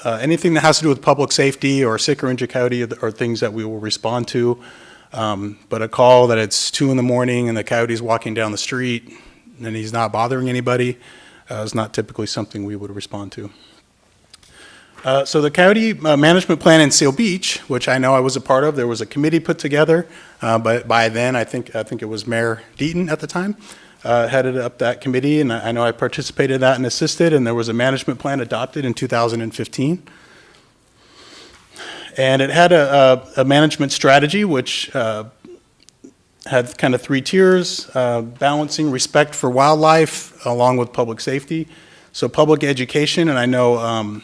anything that has to do with public safety or sick or injured coyote are things that we will respond to. But a call that it's 2 in the morning and the coyote's walking down the street and he's not bothering anybody is not typically something we would respond to. So the coyote management plan in Seal Beach, which I know I was a part of, there was a committee put together, but by then I think it was Mayor Deaton at the time headed up that committee, and I know I participated in that and assisted, and there was a management plan adopted in 2015. And it had a management strategy which had kind of 3 tiers, balancing respect for wildlife along with public safety. So public education, and I know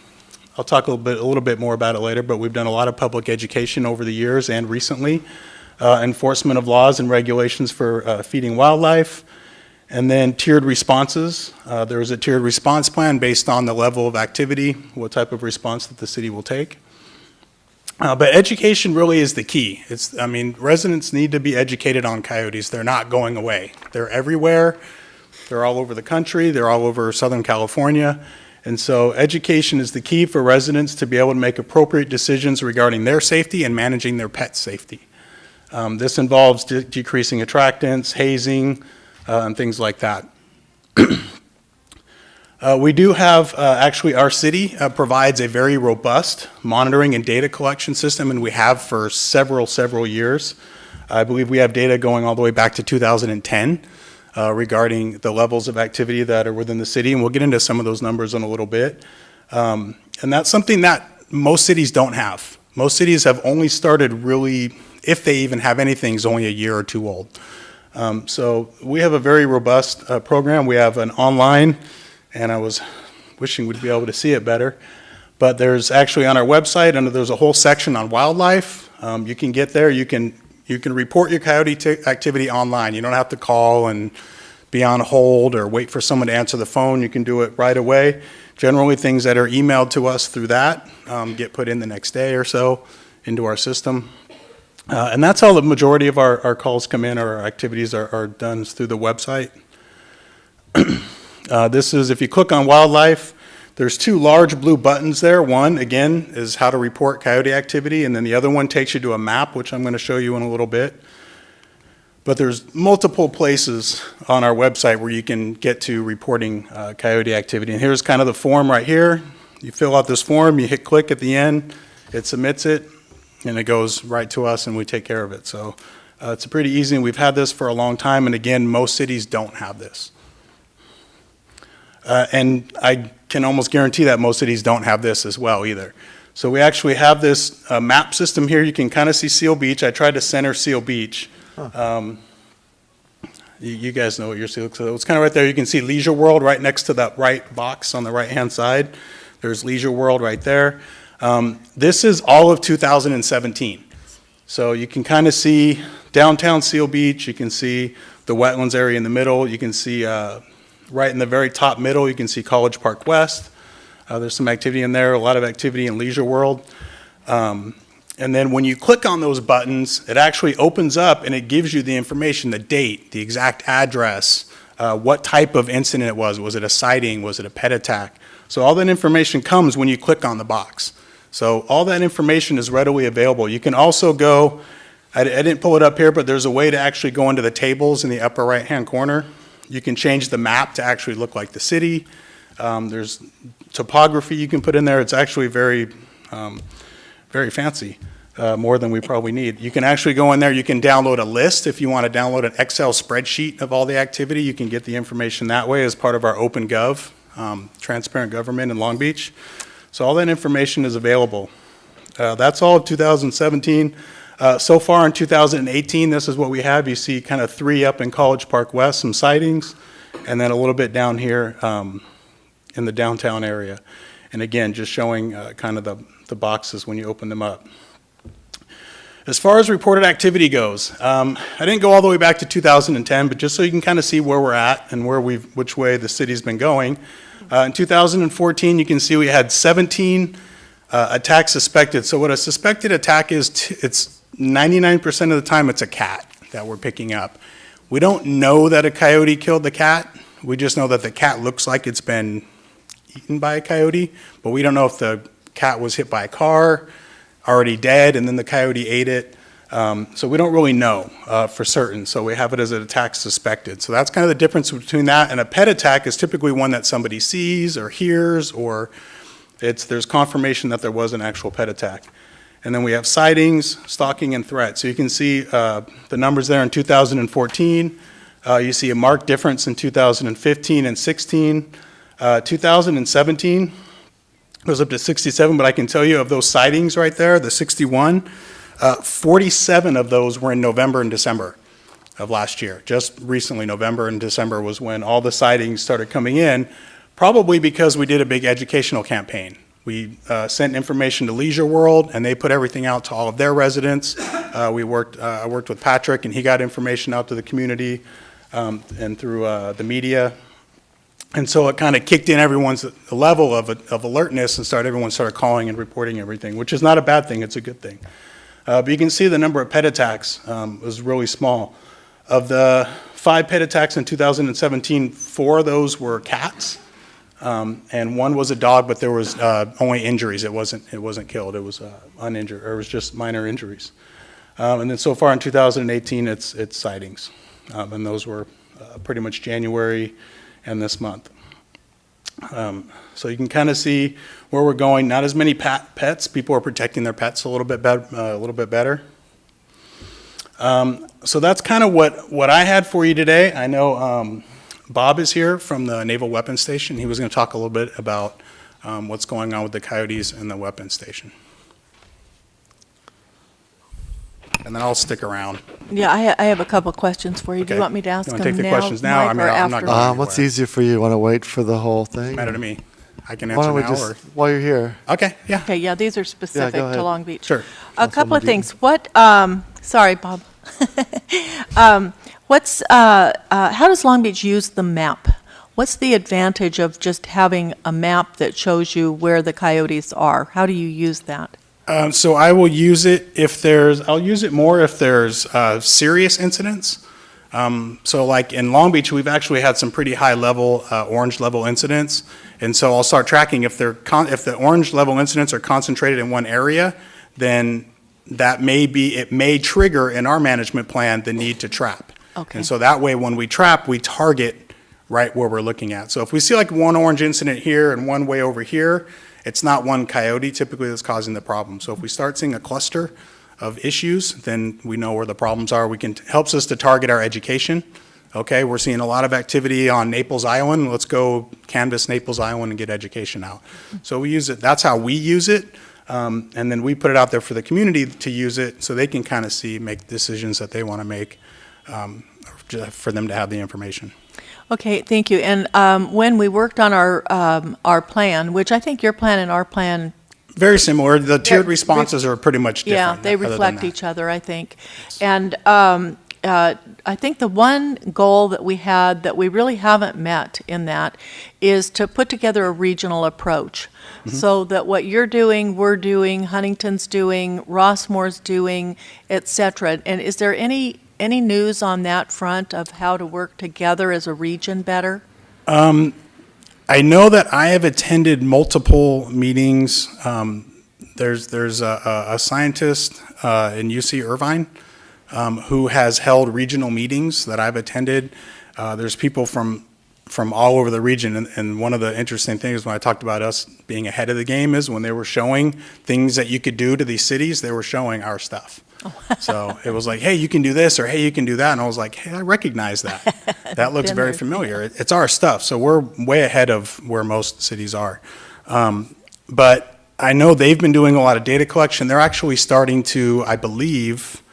I'll talk a little bit more about it later, but we've done a lot of public education over the years and recently. Enforcement of laws and regulations for feeding wildlife, and then tiered responses. There is a tiered response plan based on the level of activity, what type of response that the city will take. But education really is the key. Residents need to be educated on coyotes. They're not going away. They're everywhere. They're all over the country. They're all over Southern California. And so education is the key for residents to be able to make appropriate decisions regarding their safety and managing their pet safety. This involves decreasing attractants, hazing, and things like that. We do have, actually our city provides a very robust monitoring and data collection system, and we have for several years. I believe we have data going all the way back to 2010 regarding the levels of activity that are within the city, and we'll get into some of those numbers in a little bit. And that's something that most cities don't have. Most cities have only started really, if they even have anything, is only a year or 2 old. So we have a very robust program. We have an online, and I was wishing we'd be able to see it better, but there's actually on our website, and there's a whole section on wildlife. You can get there, you can report your coyote activity online. You don't have to call and be on hold or wait for someone to answer the phone. You can do it right away. Generally, things that are emailed to us through that get put in the next day or so into our system. And that's how the majority of our calls come in, or our activities are done through the website. This is, if you click on wildlife, there's 2 large blue buttons there. One, again, is how to report coyote activity, and then the other one takes you to a map, which I'm going to show you in a little bit. But there's multiple places on our website where you can get to reporting coyote activity. And here's kind of the form right here. You fill out this form, you hit click at the end, it submits it, and it goes right to us, and we take care of it. So it's pretty easy, and we've had this for a long time, and again, most cities don't have this. And I can almost guarantee that most cities don't have this as well either. So we actually have this map system here. You can kind of see Seal Beach. I tried to center Seal Beach. You guys know what your Seal, so it's kind of right there. You can see Leisure World right next to that right box on the right-hand side. There's Leisure World right there. This is all of 2017. So you can kind of see downtown Seal Beach. You can see the wetlands area in the middle. You can see right in the very top middle, you can see College Park West. There's some activity in there, a lot of activity in Leisure World. And then when you click on those buttons, it actually opens up and it gives you the information, the date, the exact address, what type of incident it was. Was it a sighting? Was it a pet attack? So all that information comes when you click on the box. So all that information is readily available. You can also go, I didn't pull it up here, but there's a way to actually go into the tables in the upper right-hand corner. You can change the map to actually look like the city. There's topography you can put in there. It's actually very fancy, more than we probably need. You can actually go in there. You can download a list. If you want to download an Excel spreadsheet of all the activity, you can get the information that way as part of our OpenGov, Transparent Government in Long Beach. So all that information is available. That's all of 2017. So far in 2018, this is what we have. You see kind of 3 up in College Park West, some sightings, and then a little bit down here in the downtown area. And again, just showing kind of the boxes when you open them up. As far as reported activity goes, I didn't go all the way back to 2010, but just so you can kind of see where we're at and which way the city's been going. In 2014, you can see we had 17 attacks suspected. So what a suspected attack is, it's 99% of the time it's a cat that we're picking up. We don't know that a coyote killed the cat. We just know that the cat looks like it's been eaten by a coyote, but we don't know if the cat was hit by a car, already dead, and then the coyote ate it. So we don't really know for certain, so we have it as an attack suspected. So that's kind of the difference between that and a pet attack is typically one that somebody sees or hears, or there's confirmation that there was an actual pet attack. And then we have sightings, stalking, and threats. So you can see the numbers there in 2014. You see a marked difference in 2015 and 16. 2017 goes up to 67, but I can tell you of those sightings right there, the 61, 47 of those were in November and December of last year. Just recently, November and December was when all the sightings started coming in, probably because we did a big educational campaign. We sent information to Leisure World, and they put everything out to all of their residents. I worked with Patrick, and he got information out to the community and through the media. And so it kind of kicked in everyone's level of alertness, and everyone started calling and reporting everything, which is not a bad thing, it's a good thing. But you can see the number of pet attacks was really small. Of the 5 pet attacks in 2017, 4 of those were cats, and 1 was a dog, but there was only injuries. It wasn't killed, it was uninjured, or it was just minor injuries. And then so far in 2018, it's sightings, and those were pretty much January and this month. So you can kind of see where we're going. Not as many pets. People are protecting their pets a little bit better. So that's kind of what I had for you today. I know Bob is here from the Naval Weapons Station. He was going to talk a little bit about what's going on with the coyotes and the weapons station. And then I'll stick around. Yeah, I have a couple of questions for you. Do Okay. you want me to ask You them wanna now? take the questions now? Mike, I mean, or I'm not after? going anywhere. What's easier for you? Want to wait for the whole thing? Doesn't matter to me. I can Why answer don't we now just, or, while you're here? okay, yeah, Okay, yeah, these are specific ahead. to Long Beach. sure. A couple of Councilwoman things. What, sorry, Bob. How does Long Beach use the map? What's the advantage of just having a map that shows you where the coyotes are? How do you use that? So I will use it I'll use it more if there's serious incidents. So like in Long Beach, we've actually had some pretty high level, orange level incidents. And so I'll start tracking if the orange level incidents are concentrated in one area, then it may trigger in our management plan the need to trap. Okay. And so that way, when we trap, we target right where we're looking at. So if we see like one orange incident here and one way over here, it's not one coyote typically that's causing the problem. So if we start seeing a cluster of issues, then we know where the problems are. Helps us to target our education. Okay, we're seeing a lot of activity on Naples Island. Let's go canvass Naples Island and get education out. So we use it, that's how we use it. And then we put it out there for the community to use it so they can kind of make decisions that they want to make for them to have the information. Okay, thank you. And when we worked on our plan, which I think your plan and our plan, Very similar. The tiered Yeah, responses are pretty much yeah, different. they other than reflect that. each other, I think. And I think the one goal that we had that we really haven't met in that is to put together a regional approach. So that what you're doing, we're doing, Huntington's doing, Rossmore's doing, et cetera. And is there any news on that front of how to work together as a region better? I know that I have attended multiple meetings. There's a scientist in UC Irvine who has held regional meetings that I've attended. There's people from all over the region, and one of the interesting things when I talked about us being ahead of the game is when they were showing things that you could do to these cities, they were showing our stuff. So it was like, hey, you can do this, or hey, you can do that, and I was like, hey, I recognize that. That looks Been very there. familiar. It's our stuff, so we're way ahead of where most cities are. But I know they've been doing a lot of data collection. They're actually starting to, I believe,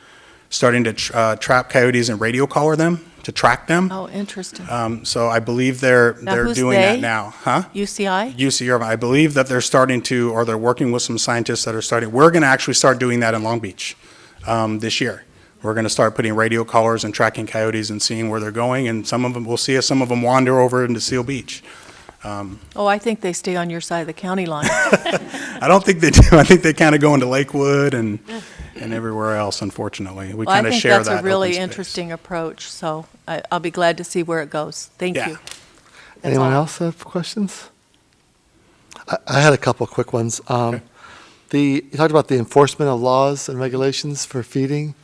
trap coyotes and radio collar them, to track them. Oh, interesting. So I believe they're who's doing they? that now. Huh? UCI? UC Irvine. I believe that they're starting to, or they're working with some scientists that are starting. We're going to actually start doing that in Long Beach this year. We're going to start putting radio collars and tracking coyotes and seeing where they're going, and some of them, we'll see if some of them wander over into Seal Beach. Oh, I think they stay on your side of the county line. I don't think they do. I think they kind of go into Lakewood and everywhere else, unfortunately. We Well, I kind of think share that's that a really open space. interesting approach, so I'll be glad to see where it goes. Thank Yeah. you. That's Anyone all. else have questions? I had a couple quick ones. You talked about the enforcement of laws and regulations for feeding.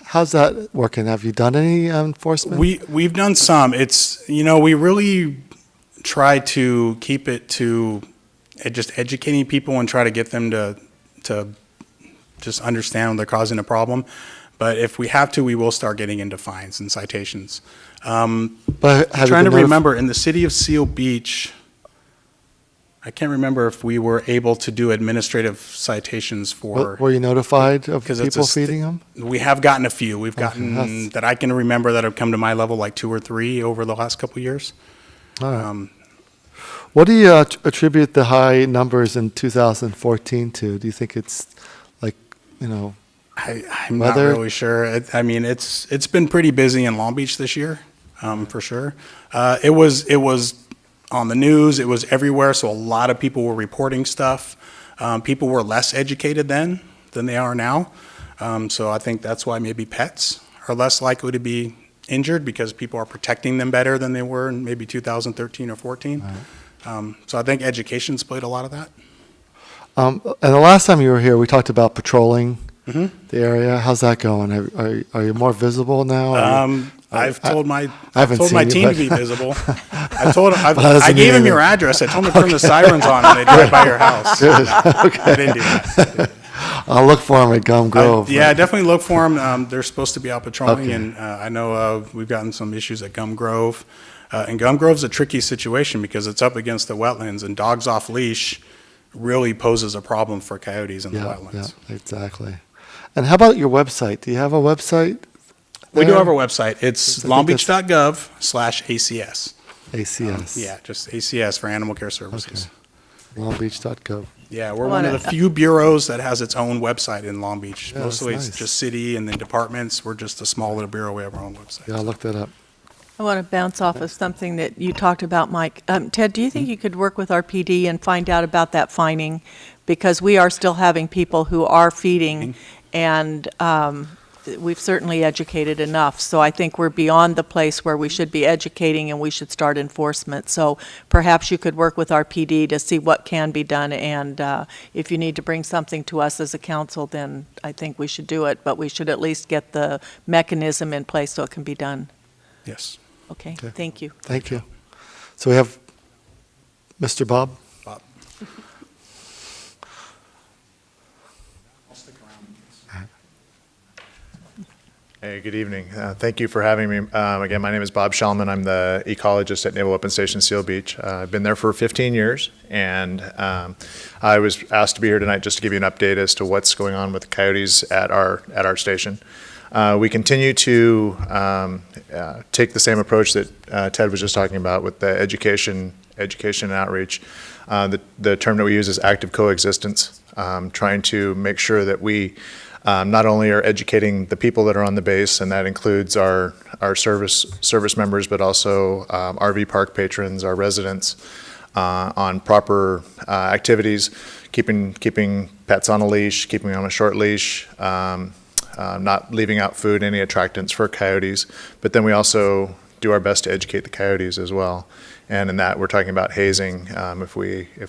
How's that working? Have you done any enforcement? We've done some. It's, we really try to keep it to just educating people and try to get them to just understand when they're causing a problem. But if we have to, we will start getting into fines and citations. But have I'm you trying to been remember, in the city of Seal Beach, I can't remember if we were able to do administrative citations for, Were you notified of because it's people feeding them? we have gotten a few. We've Okay, gotten, that's- that I can remember, that have come to my level, like 2 or 3 over the last couple of years. All right. Um, What do you attribute the high numbers in 2014 to? Do you think it's like, I'm not Weather? really sure. I mean, it's been pretty busy in Long Beach this year, for sure. It was on the news. It was everywhere. So a lot of people were reporting stuff. People were less educated then than they are now. So I think that's why maybe pets are less likely to be injured, because people are protecting them better than they were in maybe 2013 or 14. So I think education's played a lot of that. And the last time you were here, we talked about patrolling Mhm. the area. How's that going? Are you more visible now? I've told my haven't told my seen team you, to be but- visible. I doesn't gave mean him your anything. address. I told him to turn the sirens on when they drive by your house. I didn't do that. I'll look for them at Gum Grove. Yeah, definitely look for them. They're supposed to be out patrolling, Okay. and I know we've gotten some issues at Gum Grove. And Gum Grove's a tricky situation because it's up against the wetlands, and dogs off leash really poses a problem for coyotes in the Yeah, wetlands. exactly. And how about your website? Do you have a website? We do there? have a website. It's I think that's- longbeach.gov/ACS. ACS. Yeah, just ACS for Animal Care Services. Longbeach.gov. Yeah, we're I one of wanna- the few bureaus that has its own website in Long Beach. Yeah, that's Mostly it's nice. just city and then departments. We're just a small little bureau. We have our own website. Yeah, I'll look that up. I want to bounce off of something that you talked about, Mike. Ted, do you think you could work with our PD and find out about that fining? Because we are still having people who are feeding, and we've certainly educated enough. So I think we're beyond the place where we should be educating and we should start enforcement. So perhaps you could work with our PD to see what can be done, and if you need to bring something to us as a council, then I think we should do it. But we should at least get the mechanism in place so it can be done. Yes. Okay, Okay. thank you. Thank you. So we have Mr. Bob. Bob. Hey, good evening. Thank you for having me. Again, my name is Bob Shellman. I'm the ecologist at Naval Weapons Station Seal Beach. I've been there for 15 years, and I was asked to be here tonight just to give you an update as to what's going on with the coyotes at our station. We continue to take the same approach that Ted was just talking about with the education and outreach. The term that we use is active coexistence, trying to make sure that we not only are educating the people that are on the base, and that includes our service members, but also RV park patrons, our residents, on proper activities, keeping pets on a leash, keeping them on a short leash, not leaving out food, any attractants for coyotes. But then we also do our best to educate the coyotes as well. And in that, we're talking about hazing. If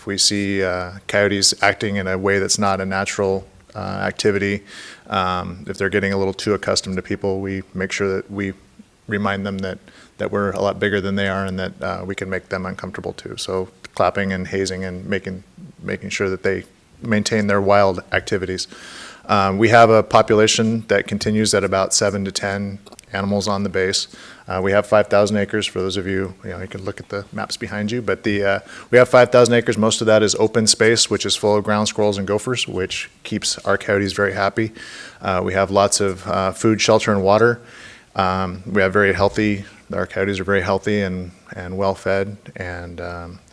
we see coyotes acting in a way that's not a natural activity, if they're getting a little too accustomed to people, we make sure that we remind them that we're a lot bigger than they are, and that we can make them uncomfortable too. So clapping and hazing and making sure that they maintain their wild activities. We have a population that continues at about 7 to 10 animals on the base. We have 5,000 acres. For those of you, you can look at the maps behind you. But we have 5,000 acres. Most of that is open space, which is full of ground squirrels and gophers, which keeps our coyotes very happy. We have lots of food, shelter, and water. We have very healthy. Our coyotes are very healthy and well fed, and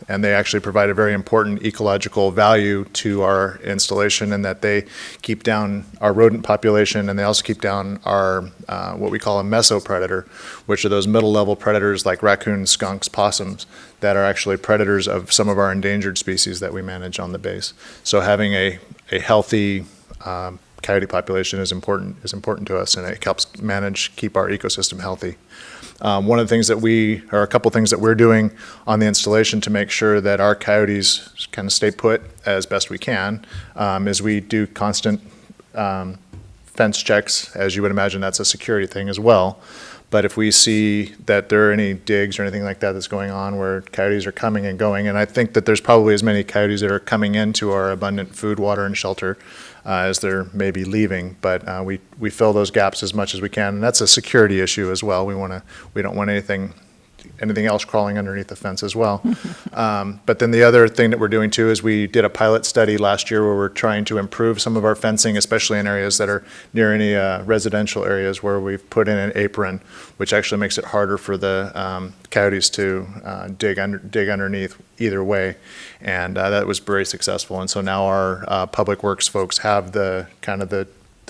they actually provide a very important ecological value to our installation, in that they keep down our rodent population, and they also keep down our what we call a mesopredator, which are those middle level predators like raccoons, skunks, possums, that are actually predators of some of our endangered species that we manage on the base. So having a healthy coyote population is important to us, and it helps keep our ecosystem healthy. One of the things a couple things that we're doing on the installation to make sure that our coyotes kind of stay put as best we can, is we do constant fence checks. As you would imagine, that's a security thing as well. But if we see that there are any digs or anything like that that's going on where coyotes are coming and going, and I think that there's probably as many coyotes that are coming into our abundant food, water, and shelter as they're maybe leaving, but we fill those gaps as much as we can, and that's a security issue as well. We don't want anything else crawling underneath the fence as well. But then the other thing that we're doing too is we did a pilot study last year where we're trying to improve some of our fencing, especially in areas that are near any residential areas, where we've put in an apron, which actually makes it harder for the coyotes to dig underneath either way. And that was very successful. And so now our Public Works folks have the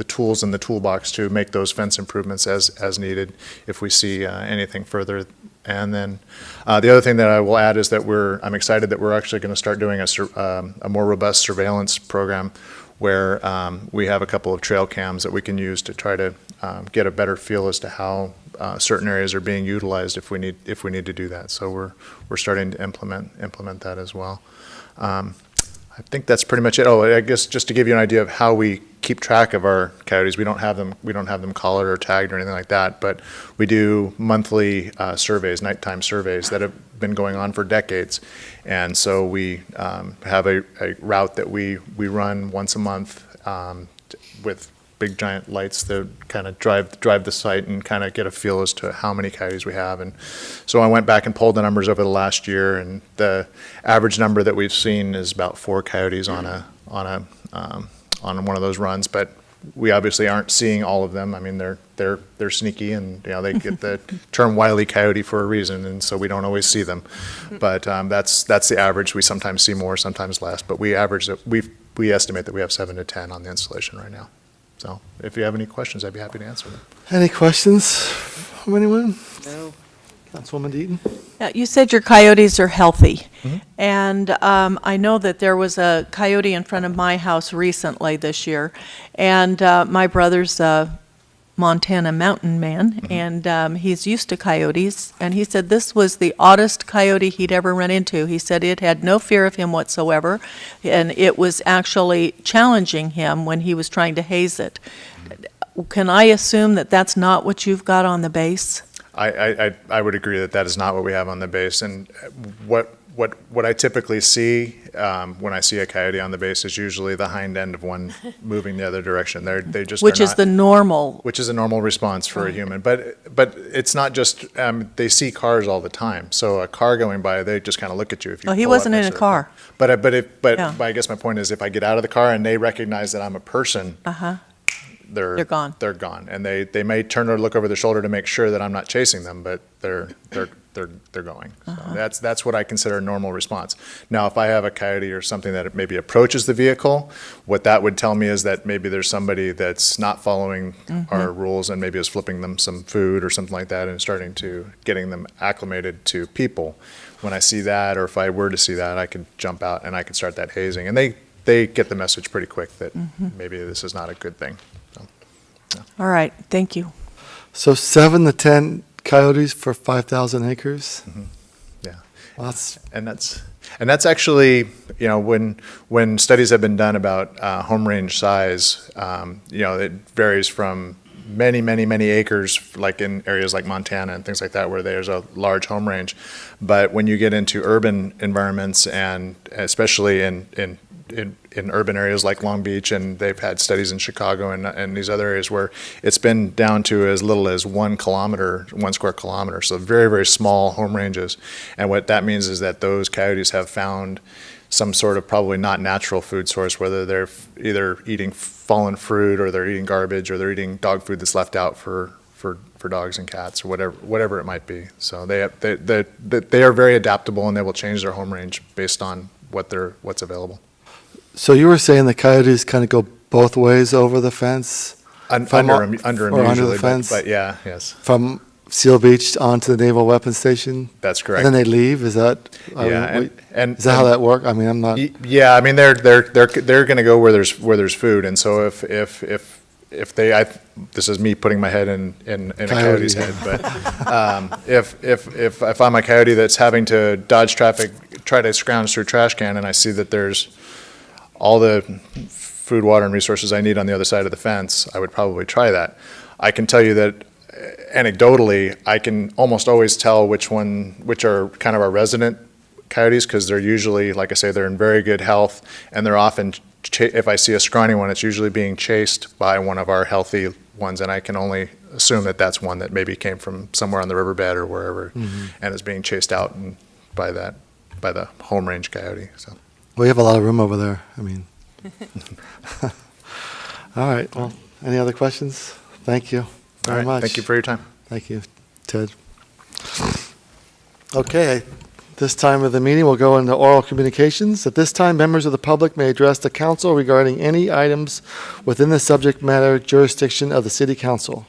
tools in the toolbox to make those fence improvements as needed if we see anything further. And then the other thing that I will add is that I'm excited that we're actually going to start doing a more robust surveillance program where we have a couple of trail cams that we can use to try to get a better feel as to how certain areas are being utilized if we need to do that. So we're starting to implement that as well. I think that's pretty much it. Oh, I guess just to give you an idea of how we keep track of our coyotes, we don't have them collared or tagged or anything like that, but we do monthly surveys, nighttime surveys that have been going on for decades. And so we have a route that we run once a month with big giant lights that kind of drive the site and kind of get a feel as to how many coyotes we have. And so I went back and pulled the numbers over the last year, and the average number that we've seen is about 4 coyotes on one of those runs. But we obviously aren't seeing all of them. I mean, they're sneaky, and they get the term Wile E. Coyote for a reason, and so we don't always see them. But that's the average. We sometimes see more, sometimes less. But we estimate that we have 7 to 10 on the installation right now. So if you have any questions, I'd be happy to answer them. Any questions from anyone? No. Councilwoman Deaton? Yeah, you said your coyotes are healthy. And I know that there was a coyote in front of my house recently this year. And my brother's a Montana mountain man, and he's used to coyotes. And he said this was the oddest coyote he'd ever run into. He said it had no fear of him whatsoever, and it was actually challenging him when he was trying to haze it. Can I assume that that's not what you've got on the base? I would agree that is not what we have on the base. And what I typically see when I see a coyote on the base is usually the hind end of one moving the other direction. Which is the normal. Which is a normal response for a human. But it's not just, they see cars all the time. So a car going by, they just kind of look at you if you Oh, he pull up wasn't in next a to the car. But Yeah. I guess my point is if I get out of the car and they recognize that I'm a person, they're gone. They're gone, and they may turn or look over their shoulder to make sure that I'm not chasing them, but they're going. So that's what I consider a normal response. Now, if I have a coyote or something that maybe approaches the vehicle, what that would tell me is that maybe there's somebody that's not following our rules and maybe is flipping them some food or something like that and getting them acclimated to people. When I see that, or if I were to see that, I could jump out and I could start that hazing, and they get the message pretty quick that maybe this is not a good thing. All right, thank you. So 7 to 10 coyotes for 5,000 acres? Yeah. Well, that's actually, when studies have been done about home range size, it varies from many, many, many acres, like in areas like Montana and things like that, where there's a large home range. But when you get into urban environments, and especially in urban areas like Long Beach, and they've had studies in Chicago and these other areas where it's been down to as little as 1 square kilometer, so very, very small home ranges. And what that means is that those coyotes have found some sort of probably not natural food source, whether they're either eating fallen fruit or they're eating garbage or they're eating dog food that's left out for dogs and cats or whatever it might be. So they are very adaptable, and they will change their home range based on what's available. So you were saying the coyotes kind of go both ways over the fence? Under them or under usually, the fence? but yeah, yes. From Seal Beach onto the Naval Weapons Station? That's And correct. then they leave? Is that? Yeah, and Is that how that works? I mean, I'm not. Yeah, I mean, they're going to go where there's food, and so if they, this is me putting my head in a Coyote, coyote's yeah. head, but if I find my coyote that's having to dodge traffic, try to scrounge through a trash can, and I see that there's all the food, water, and resources I need on the other side of the fence, I would probably try that. I can tell you that anecdotally, I can almost always tell which are kind of our resident coyotes, because they're usually, like I say, they're in very good health, and they're often, if I see a scrawny one, it's usually being chased by one of our healthy ones, and I can only assume that that's one that maybe came from somewhere on the riverbed or wherever, and is being chased out by the home range coyote, so. We have a lot of room over there. I mean. All right. Well, any other questions? Thank you All very right, much. thank you for your time. Thank you, Ted. Okay, this time of the meeting, we'll go into oral communications. At this time, members of the public may address the council regarding any items within the subject matter jurisdiction of the city council.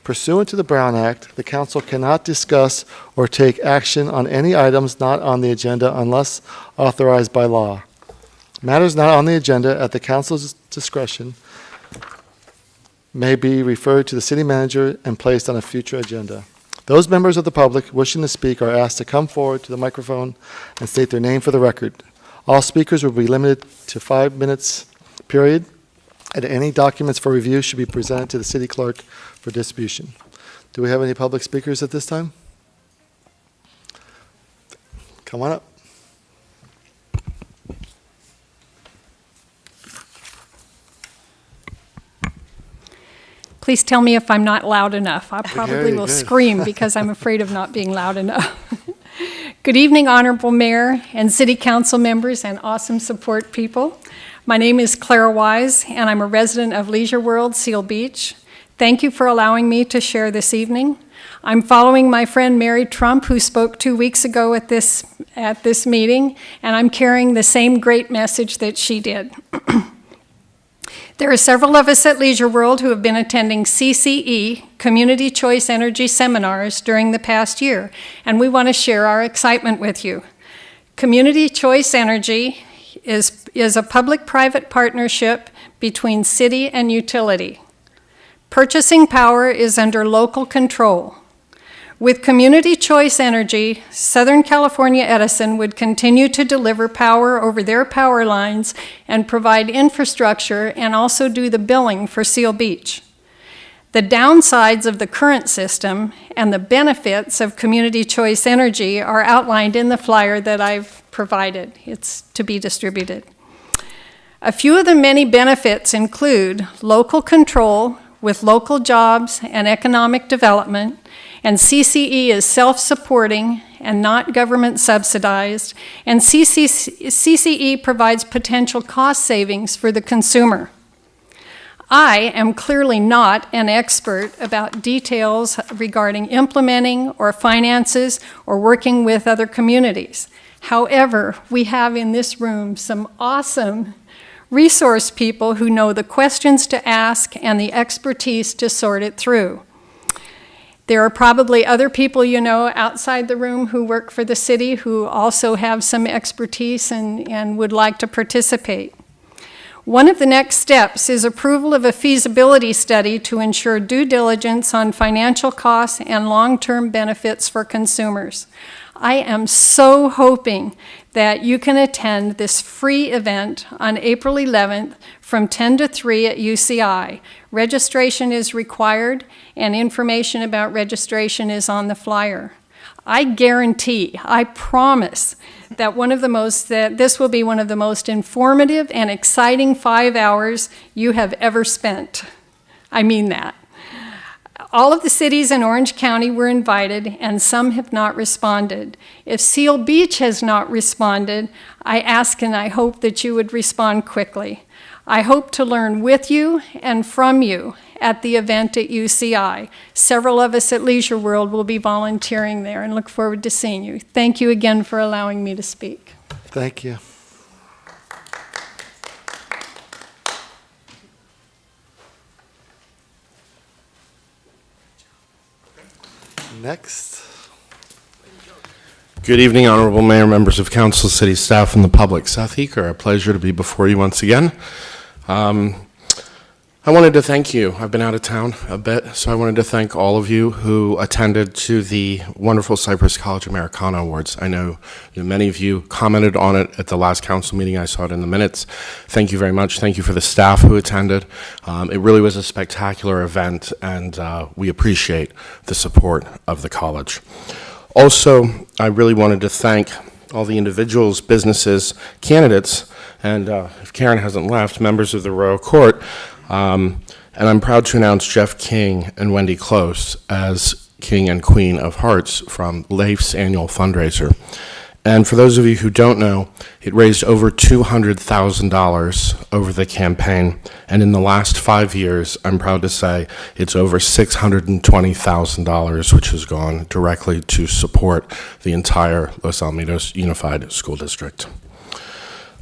Pursuant to the Brown Act, the council cannot discuss or take action on any items not on the agenda unless authorized by law. Matters not on the agenda at the council's discretion may be referred to the city manager and placed on a future agenda. Those members of the public wishing to speak are asked to come forward to the microphone and state their name for the record. All speakers will be limited to 5 minutes, period, and any documents for review should be presented to the city clerk for distribution. Do we have any public speakers at this time? Come on up. Please tell me if I'm not loud enough. I hear probably you will good. scream because I'm afraid of not being loud enough. Good evening, Honorable Mayor and City Council members and awesome support people. My name is Clara Wise, and I'm a resident of Leisure World, Seal Beach. Thank you for allowing me to share this evening. I'm following my friend Mary Trump, who spoke 2 weeks ago at this meeting, and I'm carrying the same great message that she did. There are several of us at Leisure World who have been attending CCE, Community Choice Energy Seminars, during the past year, and we want to share our excitement with you. Community Choice Energy is a public-private partnership between city and utility. Purchasing power is under local control. With Community Choice Energy, Southern California Edison would continue to deliver power over their power lines and provide infrastructure and also do the billing for Seal Beach. The downsides of the current system and the benefits of Community Choice Energy are outlined in the flyer that I've provided. It's to be distributed. A few of the many benefits include local control with local jobs and economic development, and CCE is self-supporting and not government subsidized, and CCE provides potential cost savings for the consumer. I am clearly not an expert about details regarding implementing or finances or working with other communities. However, we have in this room some awesome resource people who know the questions to ask and the expertise to sort it through. There are probably other people you know outside the room who work for the city who also have some expertise and would like to participate. One of the next steps is approval of a feasibility study to ensure due diligence on financial costs and long-term benefits for consumers. I am so hoping that you can attend this free event on April 11th from 10 to 3 at UCI. Registration is required, and information about registration is on the flyer. I guarantee, I promise, that this will be one of the most informative and exciting 5 hours you have ever spent. I mean that. All of the cities in Orange County were invited, and some have not responded. If Seal Beach has not responded, I ask and I hope that you would respond quickly. I hope to learn with you and from you at the event at UCI. Several of us at Leisure World will be volunteering there and look forward to seeing you. Thank you again for allowing me to speak. Thank you. Next. Good evening, Honorable Mayor, members of council, city staff, and the public. Seth Eaker, a pleasure to be before you once again. I wanted to thank you. I've been out of town a bit, so I wanted to thank all of you who attended to the wonderful Cypress College Americana Awards. I know many of you commented on it at the last council meeting. I saw it in the minutes. Thank you very much. Thank you for the staff who attended. It really was a spectacular event, and we appreciate the support of the college. Also, I really wanted to thank all the individuals, businesses, candidates, and if Karen hasn't left, members of the Royal Court. And I'm proud to announce Jeff King and Wendy Close as King and Queen of Hearts from Leif's annual fundraiser. And for those of you who don't know, it raised over $200,000 over the campaign. And in the last 5 years, I'm proud to say it's over $620,000, which has gone directly to support the entire Los Alamitos Unified School District.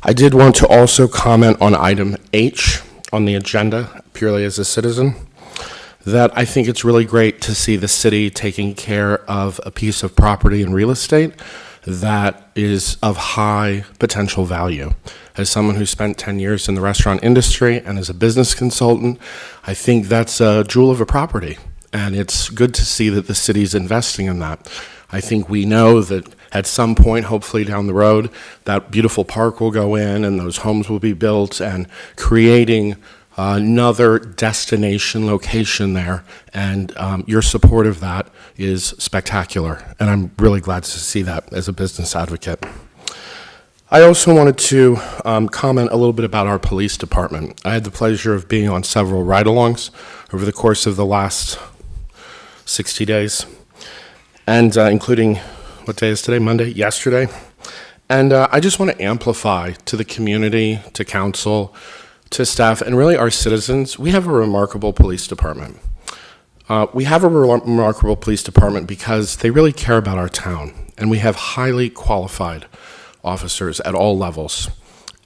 I did want to also comment on item H on the agenda, purely as a citizen, that I think it's really great to see the city taking care of a piece of property and real estate that is of high potential value. As someone who spent 10 years in the restaurant industry and as a business consultant, I think that's a jewel of a property, and it's good to see that the city's investing in that. I think we know that at some point, hopefully down the road, that beautiful park will go in and those homes will be built, and creating another destination location there. And your support of that is spectacular. And I'm really glad to see that as a business advocate. I also wanted to comment a little bit about our police department. I had the pleasure of being on several ride-alongs over the course of the last 60 days, and including, what day is today? Monday? Yesterday. And I just want to amplify to the community, to council, to staff, and really our citizens. We have a remarkable police department. We have a remarkable police department because they really care about our town, and we have highly qualified officers at all levels.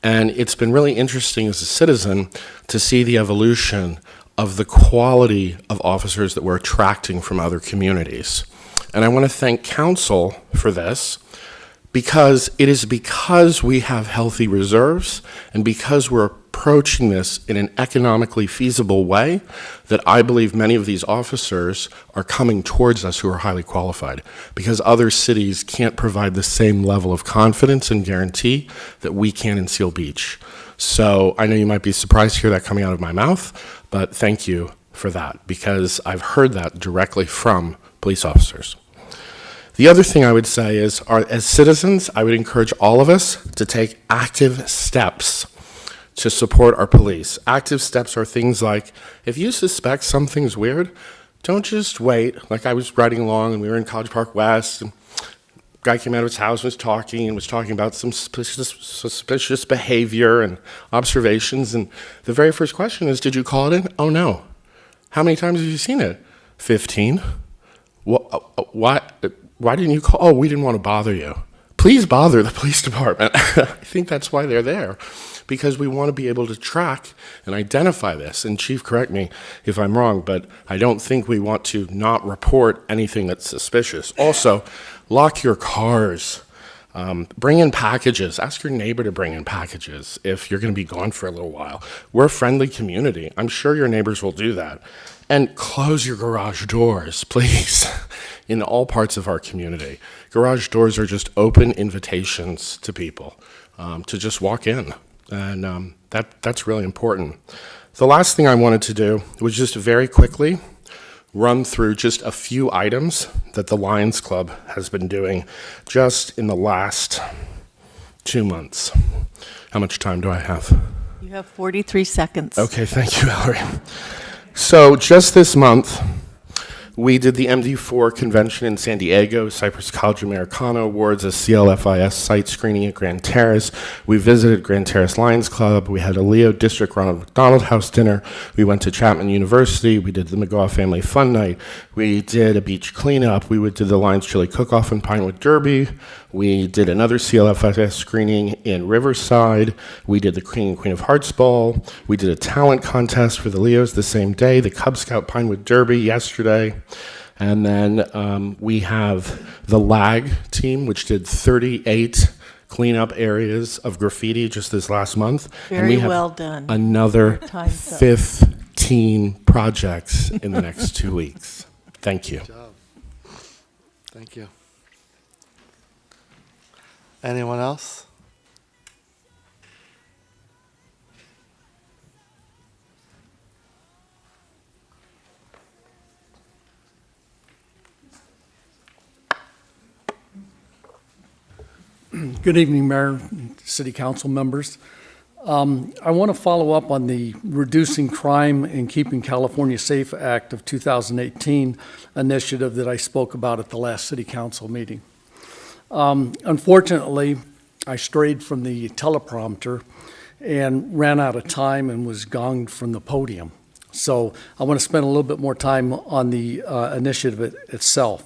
And it's been really interesting as a citizen to see the evolution of the quality of officers that we're attracting from other communities. And I want to thank council for this, because it is because we have healthy reserves and because we're approaching this in an economically feasible way that I believe many of these officers are coming towards us who are highly qualified, because other cities can't provide the same level of confidence and guarantee that we can in Seal Beach. So I know you might be surprised to hear that coming out of my mouth, but thank you for that, because I've heard that directly from police officers. The other thing I would say is, as citizens, I would encourage all of us to take active steps to support our police. Active steps are things like, if you suspect something's weird, don't just wait. Like I was riding along and we were in College Park West, and a guy came out of his house and was talking about some suspicious behavior and observations. And the very first question is, did you call it in? Oh, no. How many times have you seen it? 15. Why didn't you call? Oh, we didn't want to bother you. Please bother the police department. I think that's why they're there, because we want to be able to track and identify this. And Chief, correct me if I'm wrong, but I don't think we want to not report anything that's suspicious. Also, lock your cars. Bring in packages. Ask your neighbor to bring in packages if you're going to be gone for a little while. We're a friendly community. I'm sure your neighbors will do that. And close your garage doors, please, in all parts of our community. Garage doors are just open invitations to people to just walk in, and that's really important. The last thing I wanted to do was just very quickly run through just a few items that the Lions Club has been doing just in the last 2 months. How much time do I have? You have 43 seconds. Okay, thank you, Valerie. So just this month, we did the MD4 convention in San Diego, Cypress College Americana Awards, a CLFIS site screening at Grand Terrace. We visited Grand Terrace Lions Club. We had a Leo District Ronald McDonald House dinner. We went to Chapman University. We did the McGaw Family Fun Night. We did a beach cleanup. We did the Lions Chili Cook-Off in Pinewood Derby. We did another CLFIS screening in Riverside. We did the King and Queen of Hearts Ball. We did a talent contest for the Leos the same day, the Cub Scout Pinewood Derby yesterday. And then we have the LAG team, which did 38 cleanup areas of graffiti just this last month. And Very we have well done. another Time's up. 15 projects in the next 2 weeks. Thank you. Thank you. Anyone else? Good evening, Mayor, City Council members. I want to follow up on the Reducing Crime and Keeping California Safe Act of 2018 initiative that I spoke about at the last City Council meeting. Unfortunately, I strayed from the teleprompter and ran out of time and was gonged from the podium. So I want to spend a little bit more time on the initiative itself.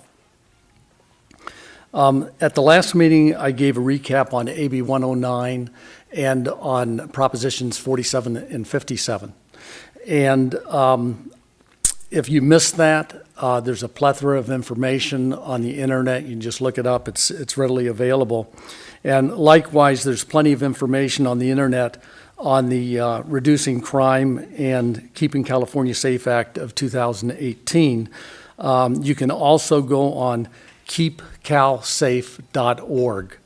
At the last meeting, I gave a recap on AB 109 and on Propositions 47 and 57. And if you missed that, there's a plethora of information on the internet. You can just look it up. It's readily available. And likewise, there's plenty of information on the internet on the Reducing Crime and Keeping California Safe Act of 2018. You can also go on keepcalsafe.org,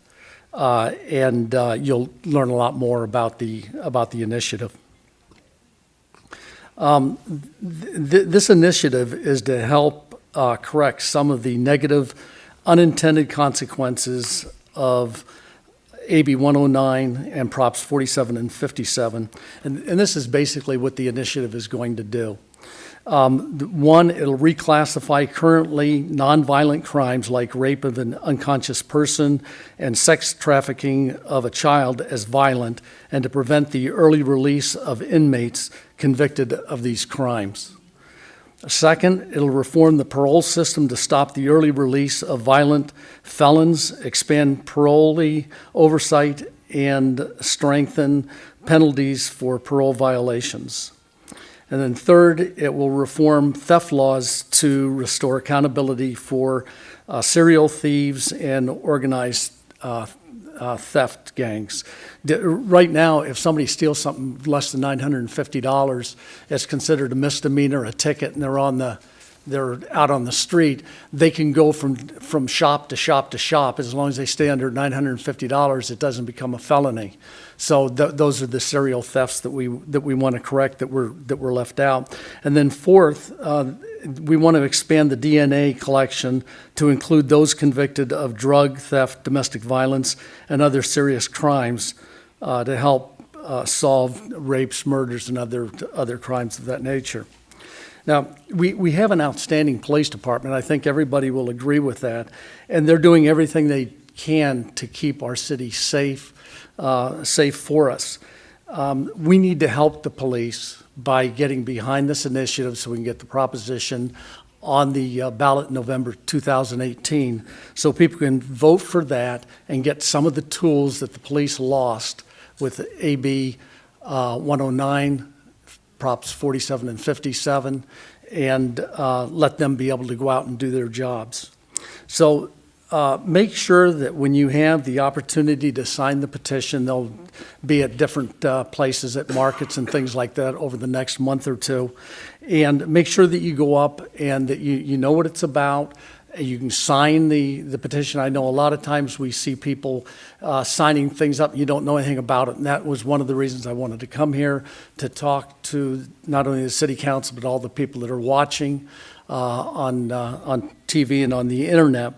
and you'll learn a lot more about the initiative. This initiative is to help correct some of the negative unintended consequences of AB 109 and Props 47 and 57, and this is basically what the initiative is going to do. One, it'll reclassify currently nonviolent crimes like rape of an unconscious person and sex trafficking of a child as violent, and to prevent the early release of inmates convicted of these crimes. Second, it'll reform the parole system to stop the early release of violent felons, expand parolee oversight, and strengthen penalties for parole violations. And then third, it will reform theft laws to restore accountability for serial thieves and organized theft gangs. Right now, if somebody steals something less than $950, it's considered a misdemeanor, a ticket, and they're out on the street. They can go from shop to shop to shop. As long as they stay under $950, it doesn't become a felony. So those are the serial thefts that we want to correct that were left out. And then fourth, we want to expand the DNA collection to include those convicted of drug, theft, domestic violence, and other serious crimes to help solve rapes, murders, and other crimes of that nature. Now, we have an outstanding police department. I think everybody will agree with that. And they're doing everything they can to keep our city safe for us. We need to help the police by getting behind this initiative so we can get the proposition on the ballot in November 2018, so people can vote for that and get some of the tools that the police lost with AB 109, Props 47 and 57, and let them be able to go out and do their jobs. So make sure that when you have the opportunity to sign the petition, they'll be at different places at markets and things like that over the next month or two. And make sure that you go up and that you know what it's about. You can sign the petition. I know a lot of times we see people signing things up, you don't know anything about it. And that was one of the reasons I wanted to come here, to talk to not only the city council, but all the people that are watching on TV and on the internet.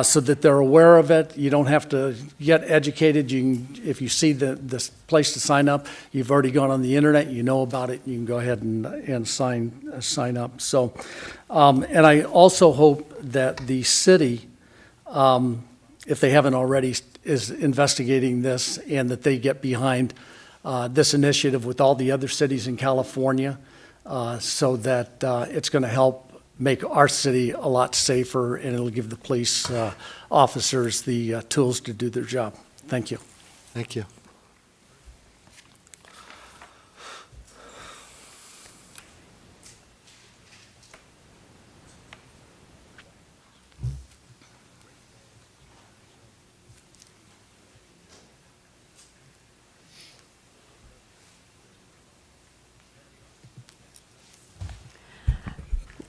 So that they're aware of it. You don't have to get educated. You can, if you see this place to sign up, you've already gone on the internet, you know about it, you can go ahead and sign up. So, and I also hope that the city, if they haven't already, is investigating this, and that they get behind this initiative with all the other cities in California, so that it's going to help make our city a lot safer, and it'll give the police officers the tools to do their job. Thank you. Thank you.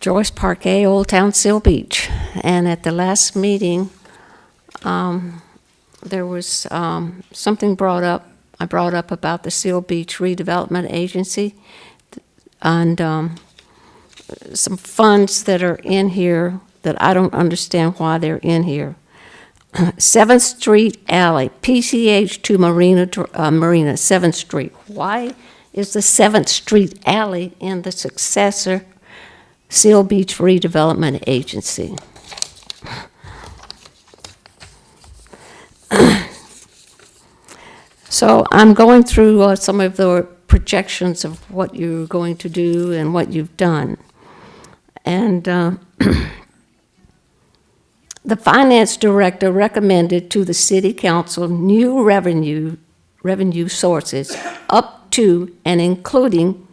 Joyce Parquet, Old Town Seal Beach. And at the last meeting, there was something I brought up about the Seal Beach Redevelopment Agency and some funds that are in here that I don't understand why they're in here. 7th Street Alley, PCH to Marina, 7th Street. Why is the 7th Street Alley in the successor Seal Beach Redevelopment Agency? So I'm going through some of the projections of what you're going to do and what you've done. And the finance director recommended to the city council new revenue sources up to and including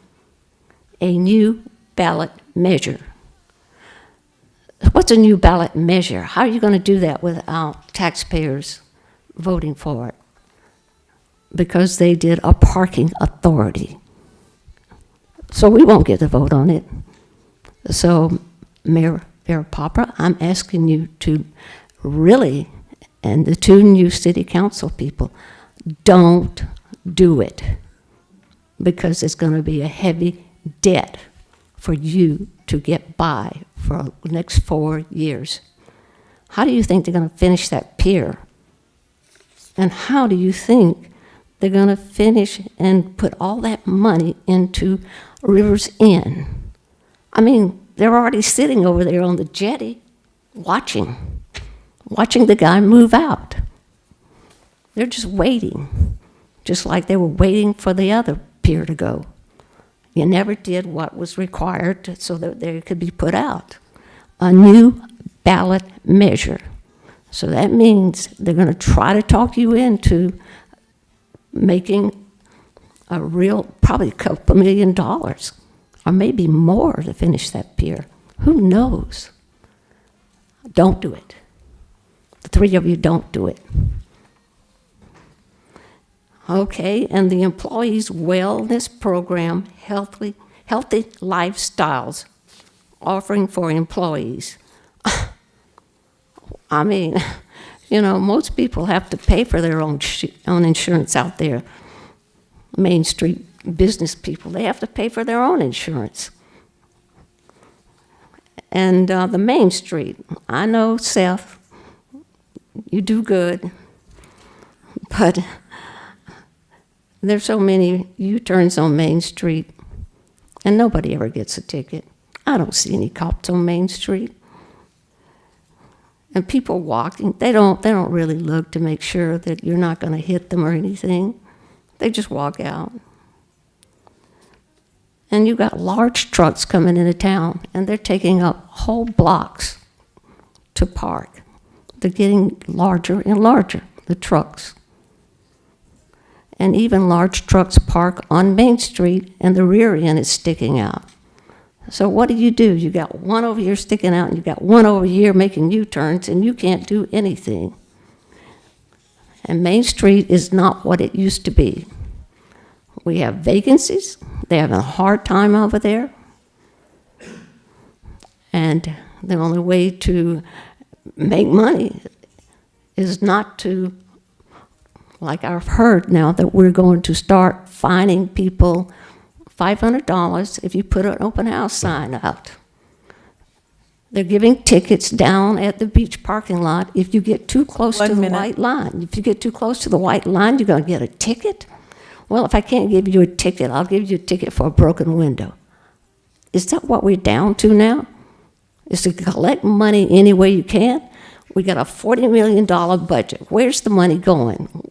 a new ballot measure. What's a new ballot measure? How are you going to do that without taxpayers voting for it? Because they did a parking authority. So we won't get a vote on it. So Mayor Popper, I'm asking you to really, and the two new city council people, don't do it, because it's going to be a heavy debt for you to get by for the next 4 years. How do you think they're going to finish that pier? And how do you think they're going to finish and put all that money into Rivers Inn? I mean, they're already sitting over there on the jetty watching the guy move out. They're just waiting, just like they were waiting for the other pier to go. You never did what was required so that they could be put out. A new ballot measure. So that means they're going to try to talk you into making a real, probably a couple $1 million, or maybe more to finish that pier. Who knows? Don't do it. The three of you don't do it. Okay, and the employees' wellness program, Healthy Lifestyles, offering for employees. I mean, you know, most people have to pay for their own insurance out there. Main Street business people, they have to pay for their own insurance. And the Main Street, I know, Seth, you do good, but there's so many U-turns on Main Street, and nobody ever gets a ticket. I don't see any cops on Main Street. And people walking, they don't really look to make sure that you're not going to hit them or anything. They just walk out. And you got large trucks coming into town, and they're taking up whole blocks to park. They're getting larger and larger, the trucks. And even large trucks park on Main Street, and the rear end is sticking out. So what do? You got one over here sticking out, and you got one over here making U-turns, and you can't do anything. And Main Street is not what it used to be. We have vacancies. They're having a hard time over there. And the only way to make money is not to, like I've heard now, that we're going to start fining people $500 if you put an open house sign out. They're giving tickets down at the beach parking lot if you get too close to the white line. If you get too close to the white line, you're going to get a ticket. Well, if I can't give you a ticket, I'll give you a ticket for a broken window. Is that what we're down to now? Is to collect money any way you can? We got a $40 million budget. Where's the money going?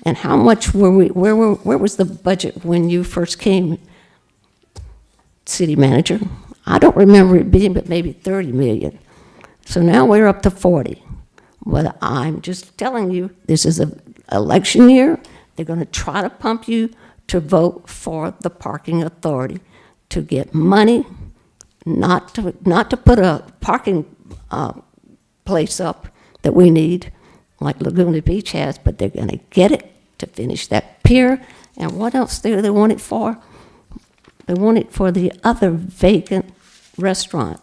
And how much where was the budget when you first came, city manager? I don't remember it being but maybe 30 million. So now we're up to 40. But I'm just telling you, this is an election year. They're going to try to pump you to vote for the parking authority to get money, not to put a parking place up that we need, like Laguna Beach has, but they're going to get it to finish that pier. And what else do they want it for? They want it for the other vacant restaurant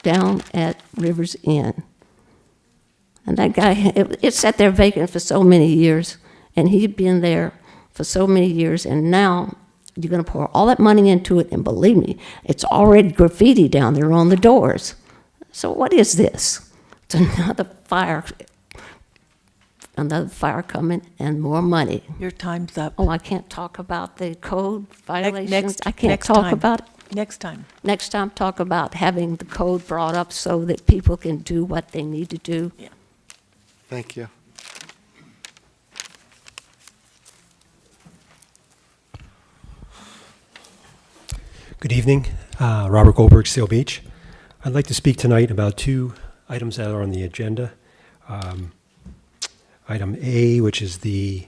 down at Rivers Inn. And that guy, it sat there vacant for so many years, and he'd been there for so many years, and now you're going to pour all that money into it, and believe me, it's already graffiti down there on the doors. So what is this? It's another fire coming and more money. Your time's up. Oh, I can't talk about the code violations. Next- I can't next talk time. about it. Next time. Next time, talk about having the code brought up so that people can do what they need to do. Thank you. Good evening. Robert Goldberg, Seal Beach. I'd like to speak tonight about two items that are on the agenda. Item A, which is the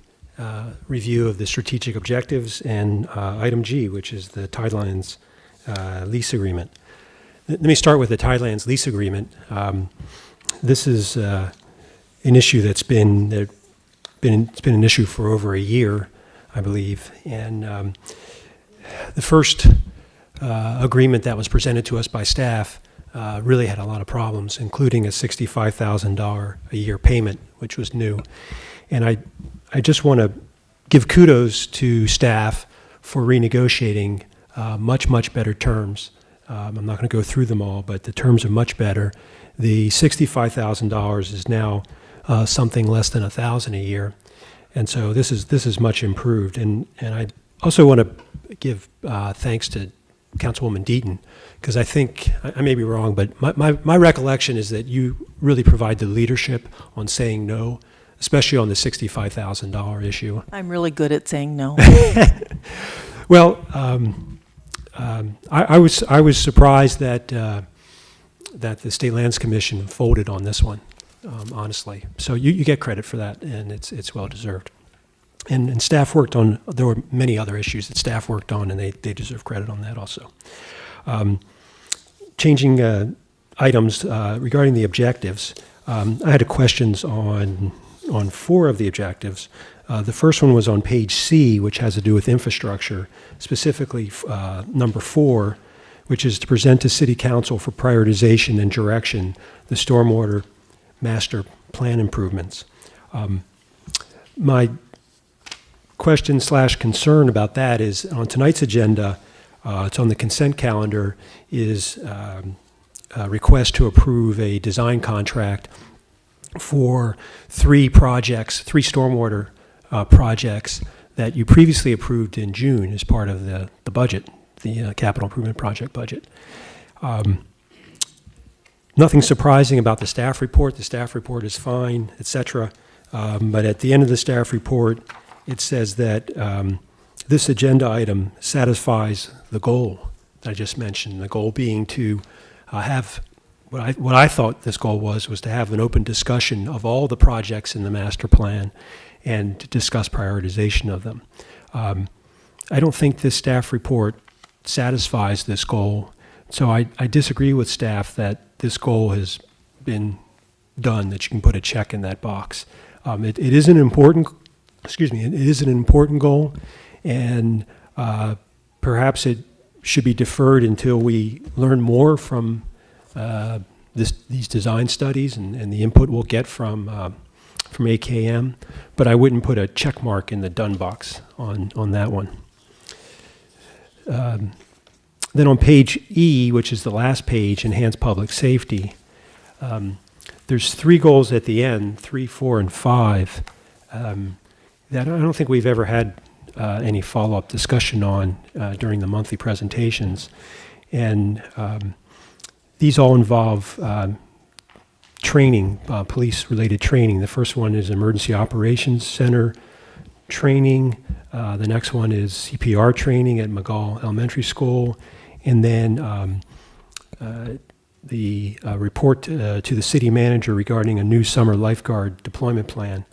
review of the strategic objectives, and item G, which is the Tidelands lease agreement. Let me start with the Tidelands lease agreement. This is an issue it's been an issue for over a year, I believe, and the first agreement that was presented to us by staff really had a lot of problems, including a $65,000 a year payment, which was new. And I just want to give kudos to staff for renegotiating much, much better terms. I'm not going to go through them all, but the terms are much better. The $65,000 is now something less than $1,000 a year. And so this is much improved. And I also want to give thanks to Councilwoman Deaton, because I think, I may be wrong, but my recollection is that you really provide the leadership on saying no, especially on the $65,000 issue. I'm really good at saying no. Well, I was surprised that the State Lands Commission folded on this one, honestly. So you get credit for that, and it's well deserved. And staff worked on, there were many other issues that staff worked on, and they deserve credit on that also. Changing items regarding the objectives, I had questions on 4 of the objectives. The first one was on page C, which has to do with infrastructure, specifically number 4, which is to present to City Council for prioritization and direction the stormwater master plan improvements. My question/concern about that is on tonight's agenda, it's on the consent calendar, is a request to approve a design contract for 3 projects, 3 stormwater projects that you previously approved in June as part of the budget, the capital improvement project budget. Nothing surprising about the staff report. The staff report is fine, et cetera. But at the end of the staff report, it says that this agenda item satisfies the goal that I just mentioned, the goal being to have, what I thought this goal was to have an open discussion of all the projects in the master plan and to discuss prioritization of them. I don't think this staff report satisfies this goal, so I disagree with staff that this goal has been done, that you can put a check in that box. It is an important, it is an important goal, and perhaps it should be deferred until we learn more from these design studies and the input we'll get from AKM, but I wouldn't put a check mark in the done box on that one. Then on page E, which is the last page, enhanced public safety, there's 3 goals at the end, 3, 4, and 5, that I don't think we've ever had any follow-up discussion on during the monthly presentations. And these all involve training, police-related training. The first one is Emergency Operations Center training. The next one is CPR training at McGall Elementary School. And then the report to the city manager regarding a new summer lifeguard deployment plan.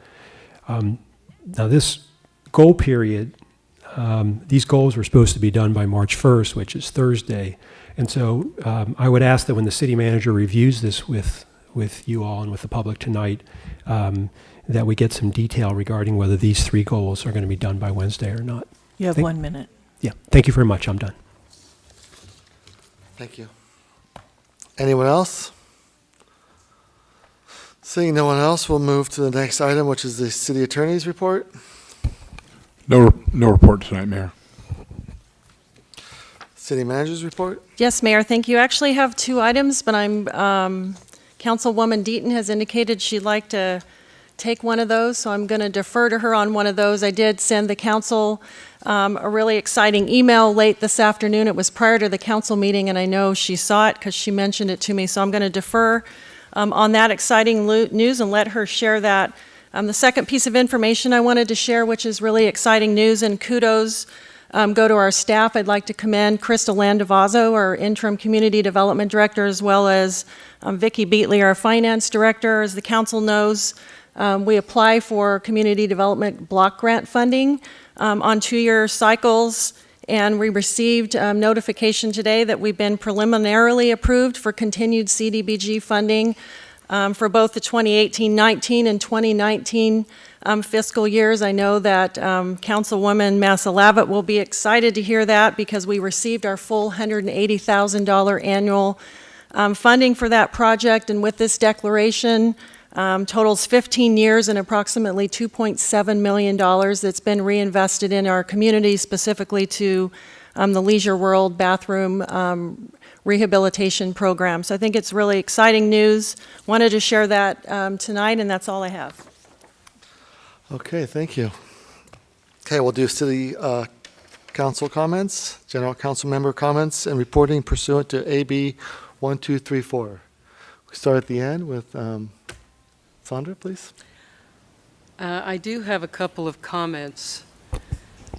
Now this goal period, these goals were supposed to be done by March 1st, which is Thursday. And so I would ask that when the city manager reviews this with you all and with the public tonight, that we get some detail regarding whether these 3 goals are going to be done by Wednesday or not. You have 1 minute. Yeah, thank you very much. I'm done. Thank you. Anyone else? Seeing no one else, we'll move to the next item, which is the city attorney's report. No report tonight, Mayor. City manager's report. Yes, Mayor, thank you. I actually have two items, but Councilwoman Deaton has indicated she'd like to take one of those, so I'm going to defer to her on one of those. I did send the council a really exciting email late this afternoon. It was prior to the council meeting, and I know she saw it because she mentioned it to me, so I'm going to defer on that exciting news and let her share that. The second piece of information I wanted to share, which is really exciting news, and kudos go to our staff. I'd like to commend Crystal Landavazo, our interim community development director, as well as Vicki Beatley, our finance director. As the council knows, we apply for community development block grant funding on 2-year cycles, and we received notification today that we've been preliminarily approved for continued CDBG funding for both the 2018-19 and 2019 fiscal years. I know that Councilwoman Massa-Lavit will be excited to hear that because we received our full $180,000 annual funding for that project, and with this declaration, totals 15 years and approximately $2.7 million that's been reinvested in our community, specifically to the Leisure World bathroom rehabilitation program. So I think it's really exciting news. Wanted to share that tonight, and that's all I have. Okay, thank you. Okay, we'll do city council comments, general council member comments, and reporting pursuant to AB 1234. We start at the end with Sandra, please. I do have a couple of comments.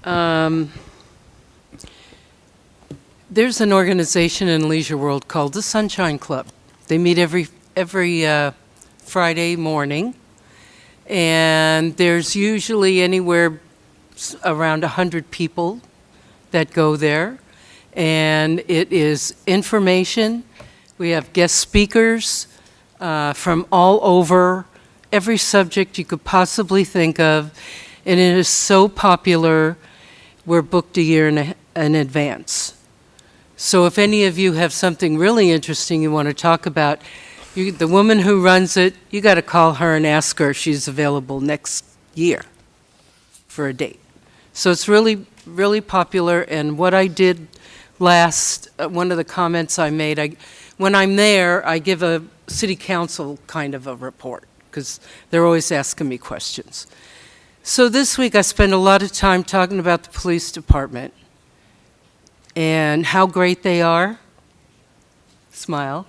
There's an organization in Leisure World called the Sunshine Club. They meet every Friday morning, and there's usually anywhere around 100 people that go there, and it is information. We have guest speakers from all over, every subject you could possibly think of, and it is so popular, we're booked a year in advance. So if any of you have something really interesting you want to talk about, the woman who runs it, you got to call her and ask her if she's available next year for a date. So it's really, really popular, and what I did last, one of the comments I made, when I'm there, I give a city council kind of a report, because they're always asking me questions. So this week I spent a lot of time talking about the police department and how great they are. Smile.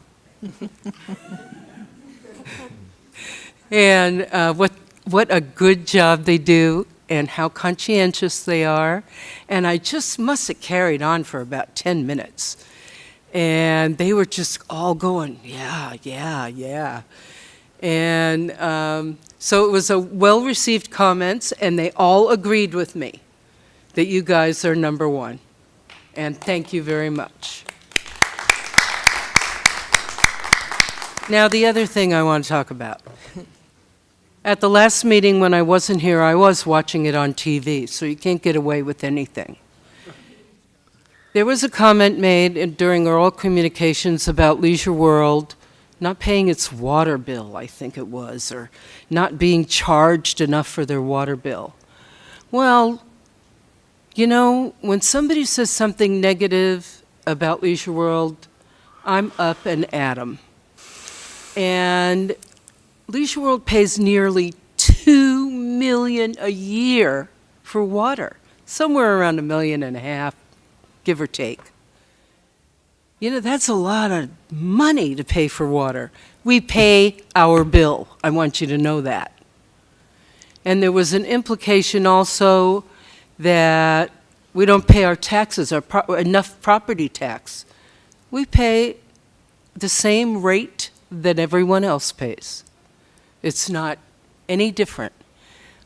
And what a good job they do, and how conscientious they are. And I just must have carried on for about 10 minutes. And they were just all going, yeah, yeah, yeah. And so it was a well-received comments, and they all agreed with me that you guys are number one. And thank you very much. Now, the other thing I want to talk about. At the last meeting when I wasn't here, I was watching it on TV, so you can't get away with anything. There was a comment made during oral communications about Leisure World not paying its water bill, I think it was, or not being charged enough for their water bill. Well, you know, when somebody says something negative about Leisure World, I'm up and at 'em. And Leisure World pays nearly $2 million a year for water, somewhere around $1.5 million, give or take. You know, that's a lot of money to pay for water. We pay our bill. I want you to know that. And there was an implication also that we don't pay our taxes, enough property tax. We pay the same rate that everyone else pays. It's not any different.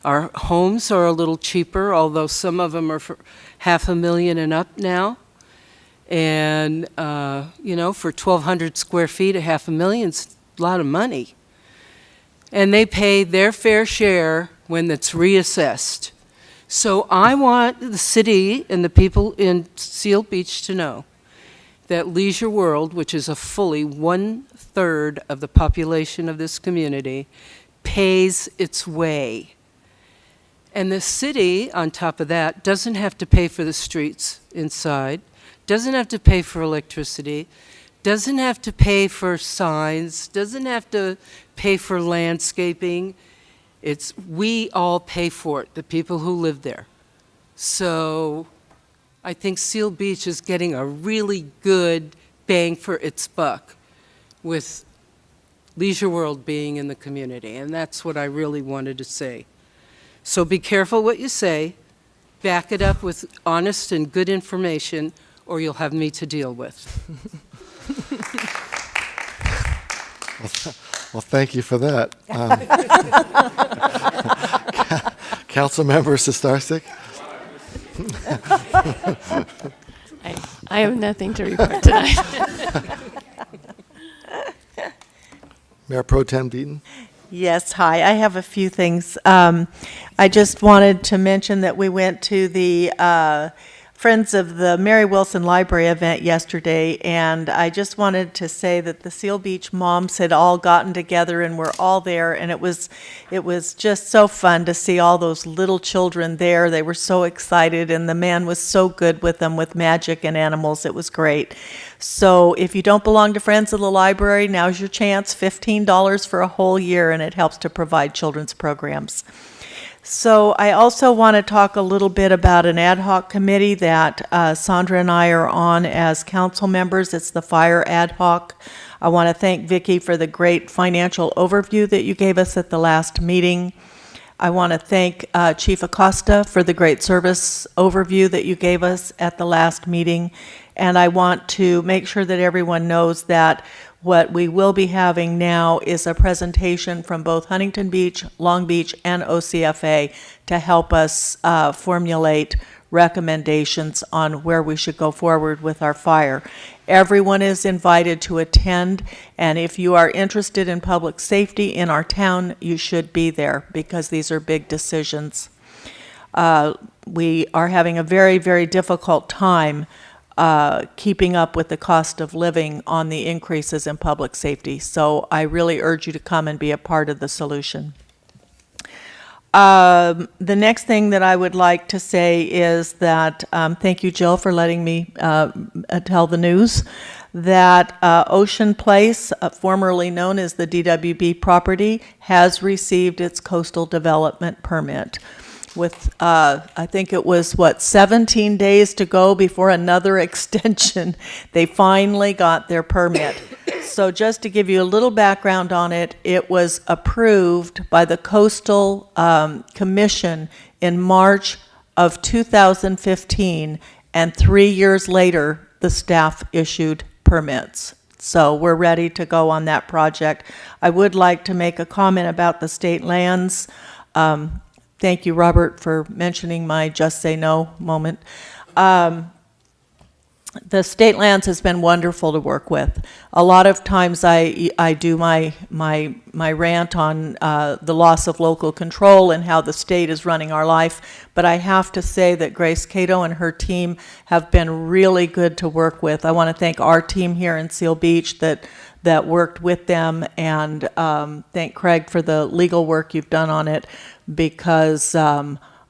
Our homes are a little cheaper, although some of them are for $500,000 and up now. And, you know, for 1,200 square feet, $500,000 is a lot of money. And they pay their fair share when it's reassessed. So I want the city and the people in Seal Beach to know that Leisure World, which is a fully 1/3 of the population of this community, pays its way. And the city, on top of that, doesn't have to pay for the streets inside, doesn't have to pay for electricity, doesn't have to pay for signs, doesn't have to pay for landscaping. We all pay for it, the people who live there. So I think Seal Beach is getting a really good bang for its buck with Leisure World being in the community, and that's what I really wanted to say. So be careful what you say, back it up with honest and good information, or you'll have me to deal with. Well, thank you for that. Councilmember Sistarsik? I have nothing to report tonight. Mayor Pro Tem Deaton? Yes, hi. I have a few things. I just wanted to mention that we went to the Friends of the Mary Wilson Library event yesterday, and I just wanted to say that the Seal Beach moms had all gotten together and were all there, and it was just so fun to see all those little children there. They were so excited, and the man was so good with them with magic and animals. It was great. So if you don't belong to Friends of the Library, now's your chance. $15 for a whole year, and it helps to provide children's programs. So I also want to talk a little bit about an ad hoc committee that Sandra and I are on as council members. It's the Fire Ad Hoc. I want to thank Vicki for the great financial overview that you gave us at the last meeting. I want to thank Chief Acosta for the great service overview that you gave us at the last meeting. And I want to make sure that everyone knows that what we will be having now is a presentation from both Huntington Beach, Long Beach, and OCFA to help us formulate recommendations on where we should go forward with our fire. Everyone is invited to attend, and if you are interested in public safety in our town, you should be there because these are big decisions. We are having a very, very difficult time keeping up with the cost of living on the increases in public safety. So I really urge you to come and be a part of the solution. The next thing that I would like to say is that, thank you, Jill, for letting me tell the news, that Ocean Place, formerly known as the DWB property, has received its coastal development permit. With, I think it was, 17 days to go before another extension, they finally got their permit. So just to give you a little background on it, it was approved by the Coastal Commission in March of 2015, and 3 years later, the staff issued permits. So we're ready to go on that project. I would like to make a comment about the state lands. Thank you, Robert, for mentioning my just say no moment. The state lands has been wonderful to work with. A lot of times I do my rant on the loss of local control and how the state is running our life, but I have to say that Grace Cato and her team have been really good to work with. I want to thank our team here in Seal Beach that worked with them, and thank Craig for the legal work you've done on it, because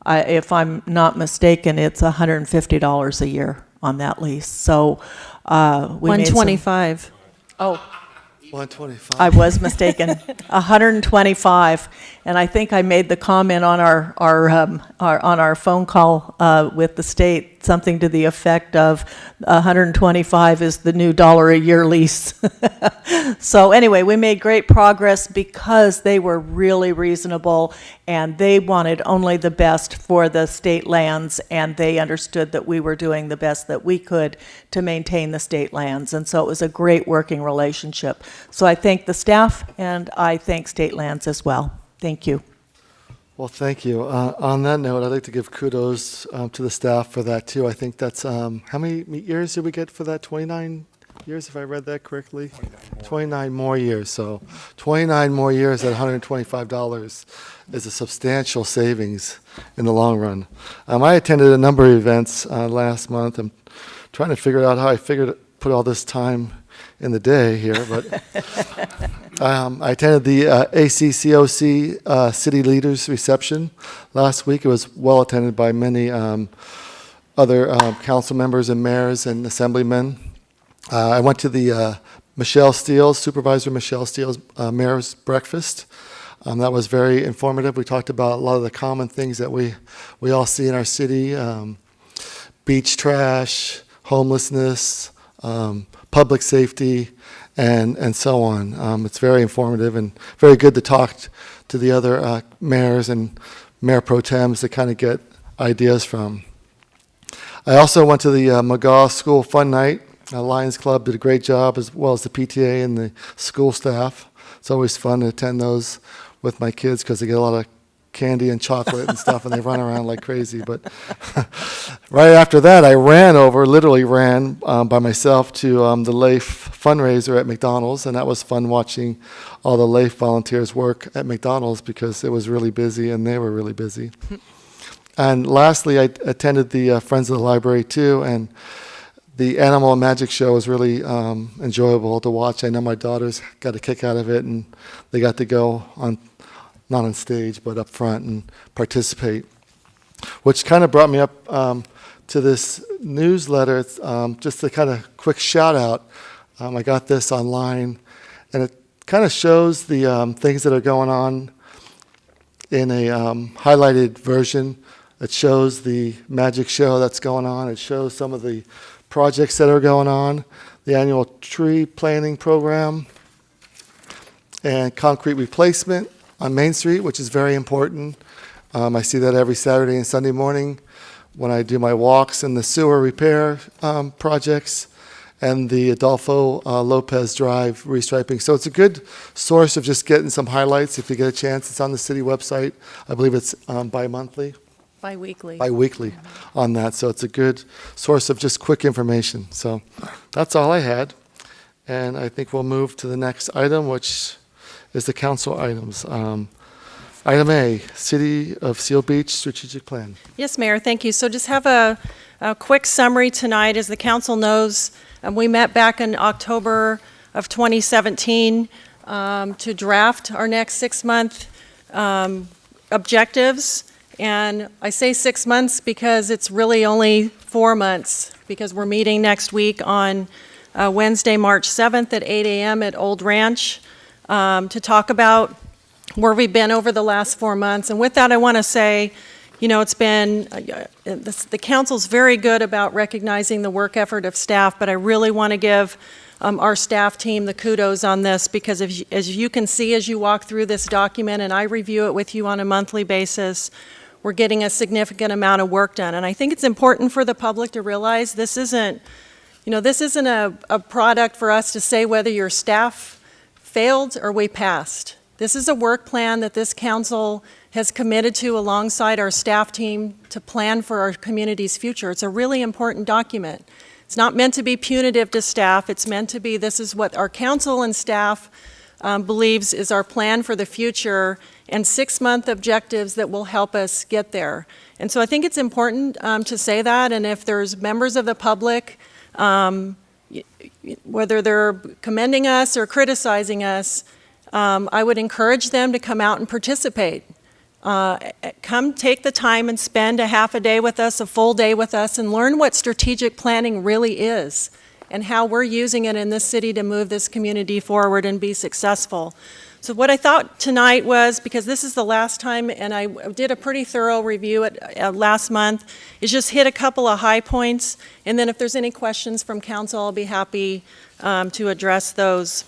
if I'm not mistaken, it's $150 a year on that lease. So we made some- $125. Oh, 125. I was mistaken. 125, and I think I made the comment on our phone call with the state, something to the effect of 125 is the new $1 a year lease. So anyway, we made great progress because they were really reasonable, and they wanted only the best for the state lands, and they understood that we were doing the best that we could to maintain the state lands, and so it was a great working relationship. So I thank the staff, and I thank state lands as well. Thank you. Well, thank you. On that note, I'd like to give kudos to the staff for that, too. I think that's, how many years did we get for that? 29 years, if I read that correctly? 29 more years. So 29 more years at $125 is a substantial savings in the long run. I attended a number of events last month. I'm trying to figure out how I put all this time in the day here, but I attended the ACCOC City Leaders Reception last week. It was well attended by many other council members and mayors and assemblymen. I went to the Michelle Steele's, Supervisor Michelle Steele's mayor's breakfast. That was very informative. We talked about a lot of the common things that we all see in our city, beach trash, homelessness, public safety, and so on. It's very informative and very good to talk to the other mayors and mayor pro tems to kind of get ideas from. I also went to the McGaw School Fun Night. Lions Club did a great job, as well as the PTA and the school staff. It's always fun to attend those with my kids because they get a lot of candy and chocolate and stuff, and they run around like crazy. But right after that, I literally ran by myself to the LAIF fundraiser at McDonald's, and that was fun watching all the LAIF volunteers work at McDonald's because it was really busy, and they were really busy. And lastly, I attended the Friends of the Library too, and the Animal and Magic show was really enjoyable to watch. I know my daughters got a kick out of it, and they got to go on, not on stage, but up front and participate, which kind of brought me up to this newsletter. It's, just a kind of quick shout out. I got this online, and it kind of shows the things that are going on in a highlighted version. It shows the magic show that's going on. It shows some of the projects that are going on, the annual tree planting program, and concrete replacement on Main Street, which is very important. I see that every Saturday and Sunday morning when I do my walks, and the sewer repair projects, and the Adolfo Lopez Drive restriping. So it's a good source of just getting some highlights if you get a chance. It's on the city website. I believe it's bi-monthly. Bi-weekly on that. So it's a good source of just quick information. So that's all I had. And I think we'll move to the next item, which is the council items. Item A, City of Seal Beach Strategic Plan. Yes, Mayor, thank you. So just have a quick summary tonight. As the council knows, we met back in October of 2017 to draft our next 6-month objectives. And I say 6 months because it's really only 4 months, because we're meeting next week on Wednesday, March 7th at 8 a.m. at Old Ranch to talk about where we've been over the last 4 months. And with that, I want to say, you know, it's been, the council's very good about recognizing the work effort of staff, but I really want to give our staff team the kudos on this, because as you can see as you walk through this document, and I review it with you on a monthly basis, we're getting a significant amount of work done. And I think it's important for the public to realize this isn't a product for us to say whether your staff failed or we passed. This is a work plan that this council has committed to alongside our staff team to plan for our community's future. It's a really important document. It's not meant to be punitive to staff. It's meant to be, this is what our council and staff believes is our plan for the future, and 6-month objectives that will help us get there. And so I think it's important to say that, and if there's members of the public, whether they're commending us or criticizing us, I would encourage them to come out and participate. Come take the time and spend a half a day with us, a full day with us, and learn what strategic planning really is and how we're using it in this city to move this community forward and be successful. So what I thought tonight was, because this is the last time, and I did a pretty thorough review last month, is just hit a couple of high points, and then if there's any questions from council, I'll be happy to address those.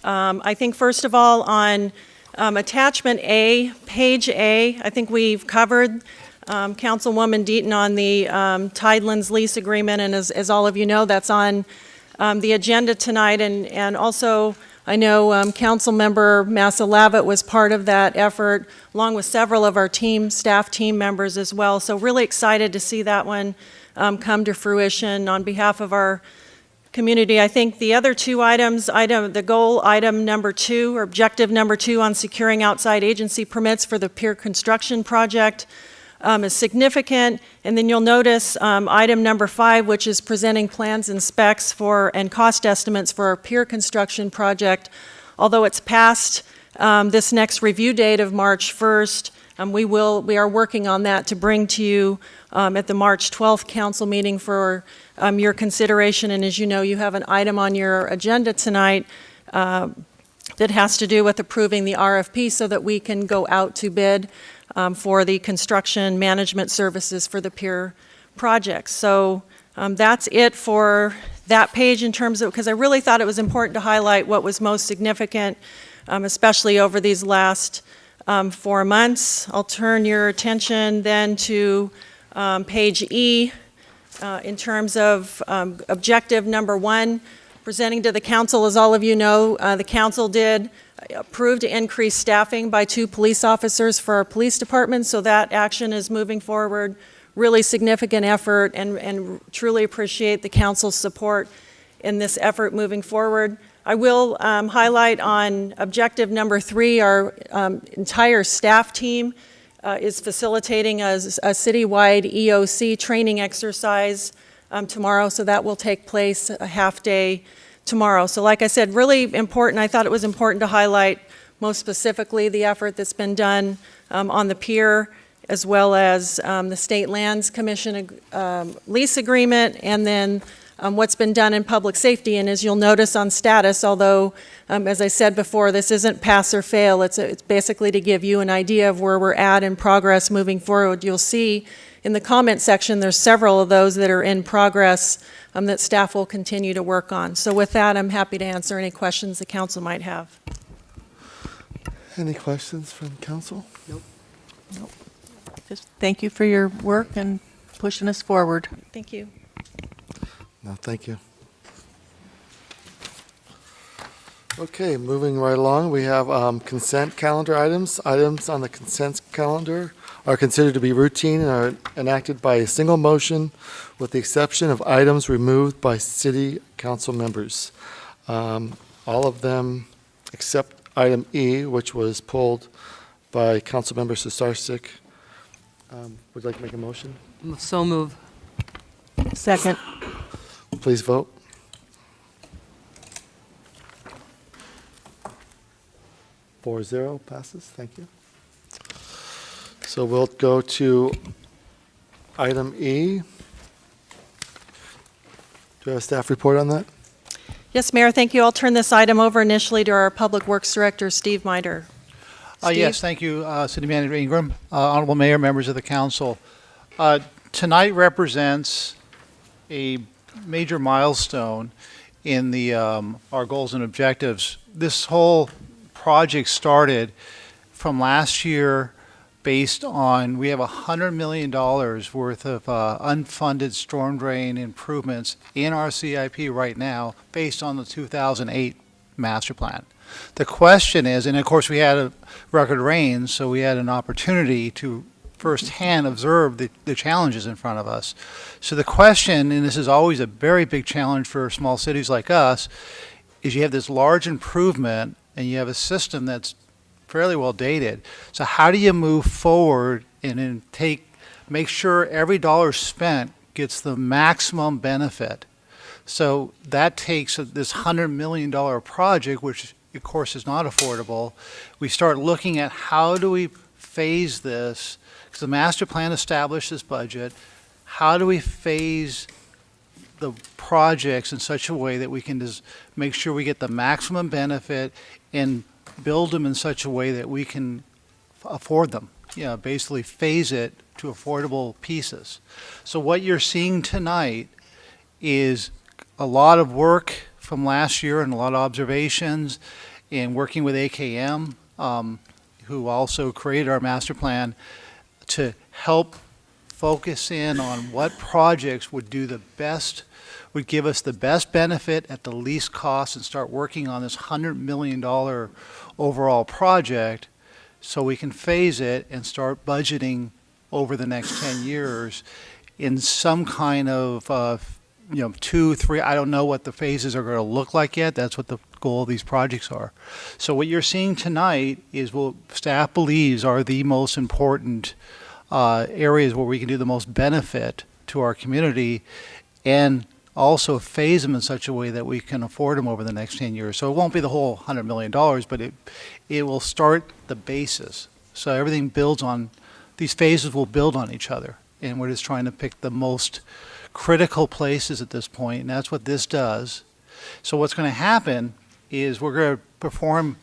I think first of all, on attachment A, page A, I think we've covered Councilwoman Deaton on the Tidelands lease agreement, and as all of you know, that's on the agenda tonight, and also I know Councilmember Massa-Lavitt was part of that effort, along with several of our staff team members as well. So really excited to see that one come to fruition on behalf of our community. I think the other two items, the goal item number 2, or objective number 2 on securing outside agency permits for the pier construction project, is significant. And then you'll notice item number 5, which is presenting plans and specs and cost estimates for our pier construction project. Although it's past this next review date of March 1st, we are working on that to bring to you at the March 12th council meeting for your consideration. And as you know, you have an item on your agenda tonight that has to do with approving the RFP so that we can go out to bid for the construction management services for the pier project. So that's it for that page in terms of, because I really thought it was important to highlight what was most significant, especially over these last 4 months. I'll turn your attention then to page E in terms of objective number 1. Presenting to the council, as all of you know, the council did approve to increase staffing by 2 police officers for our police department, so that action is moving forward. Really significant effort, and truly appreciate the council's support in this effort moving forward. I will highlight on objective number 3, our entire staff team is facilitating a citywide EOC training exercise tomorrow, so that will take place a half day tomorrow. So like I said, really important. I thought it was important to highlight most specifically the effort that's been done on the pier, as well as the State Lands Commission lease agreement, and then what's been done in public safety. And as you'll notice on status, although, as I said before, this isn't pass or fail, it's basically to give you an idea of where we're at in progress moving forward. You'll see in the comment section, there's several of those that are in progress that staff will continue to work on. So with that, I'm happy to answer any questions the council might have. Any questions from council? Nope. Just thank you for your work and pushing us forward. Thank you. No, thank you. Okay, moving right along, we have consent calendar items. Items on the consent calendar are considered to be routine and are enacted by a single motion, with the exception of items removed by city council members. All of them except item E, which was pulled by Councilmember Susarsik. Would you like to make a motion? So move. Second. Please vote. Four zero passes. Thank you. So we'll go to item E. Do you have a staff report on that? Yes, Mayor, thank you. I'll turn this item over initially to our Public Works Director, Steve Miter. Yes, thank you, City Manager Ingram, Honorable Mayor, members of the council. Tonight represents a major milestone in our goals and objectives. This whole project started from last year based on, we have $100 million worth of unfunded storm drain improvements in our CIP right now based on the 2008 master plan. The question is, and of course we had a record rain, so we had an opportunity to firsthand observe the challenges in front of us. So the question, and this is always a very big challenge for small cities like us, is you have this large improvement and you have a system that's fairly well dated. So how do you move forward and then make sure every dollar spent gets the maximum benefit? So that takes this $100 million project, which of course is not affordable. We start looking at how do we phase this, because the master plan established this budget. How do we phase the projects in such a way that we can just make sure we get the maximum benefit and build them in such a way that we can afford them? Basically phase it to affordable pieces. So what you're seeing tonight is a lot of work from last year and a lot of observations in working with AKM, who also created our master plan, to help focus in on what projects would do the best, would give us the best benefit at the least cost, and start working on this $100 million overall project so we can phase it and start budgeting over the next 10 years in some kind of 2, 3, I don't know what the phases are going to look like yet. That's what the goal of these projects are. So what you're seeing tonight is what staff believes are the most important areas where we can do the most benefit to our community and also phase them in such a way that we can afford them over the next 10 years. So it won't be the whole $100 million, but it will start the basis. So everything builds on, these phases will build on each other. And we're just trying to pick the most critical places at this point, and that's what this does. So what's going to happen is we're going to perform,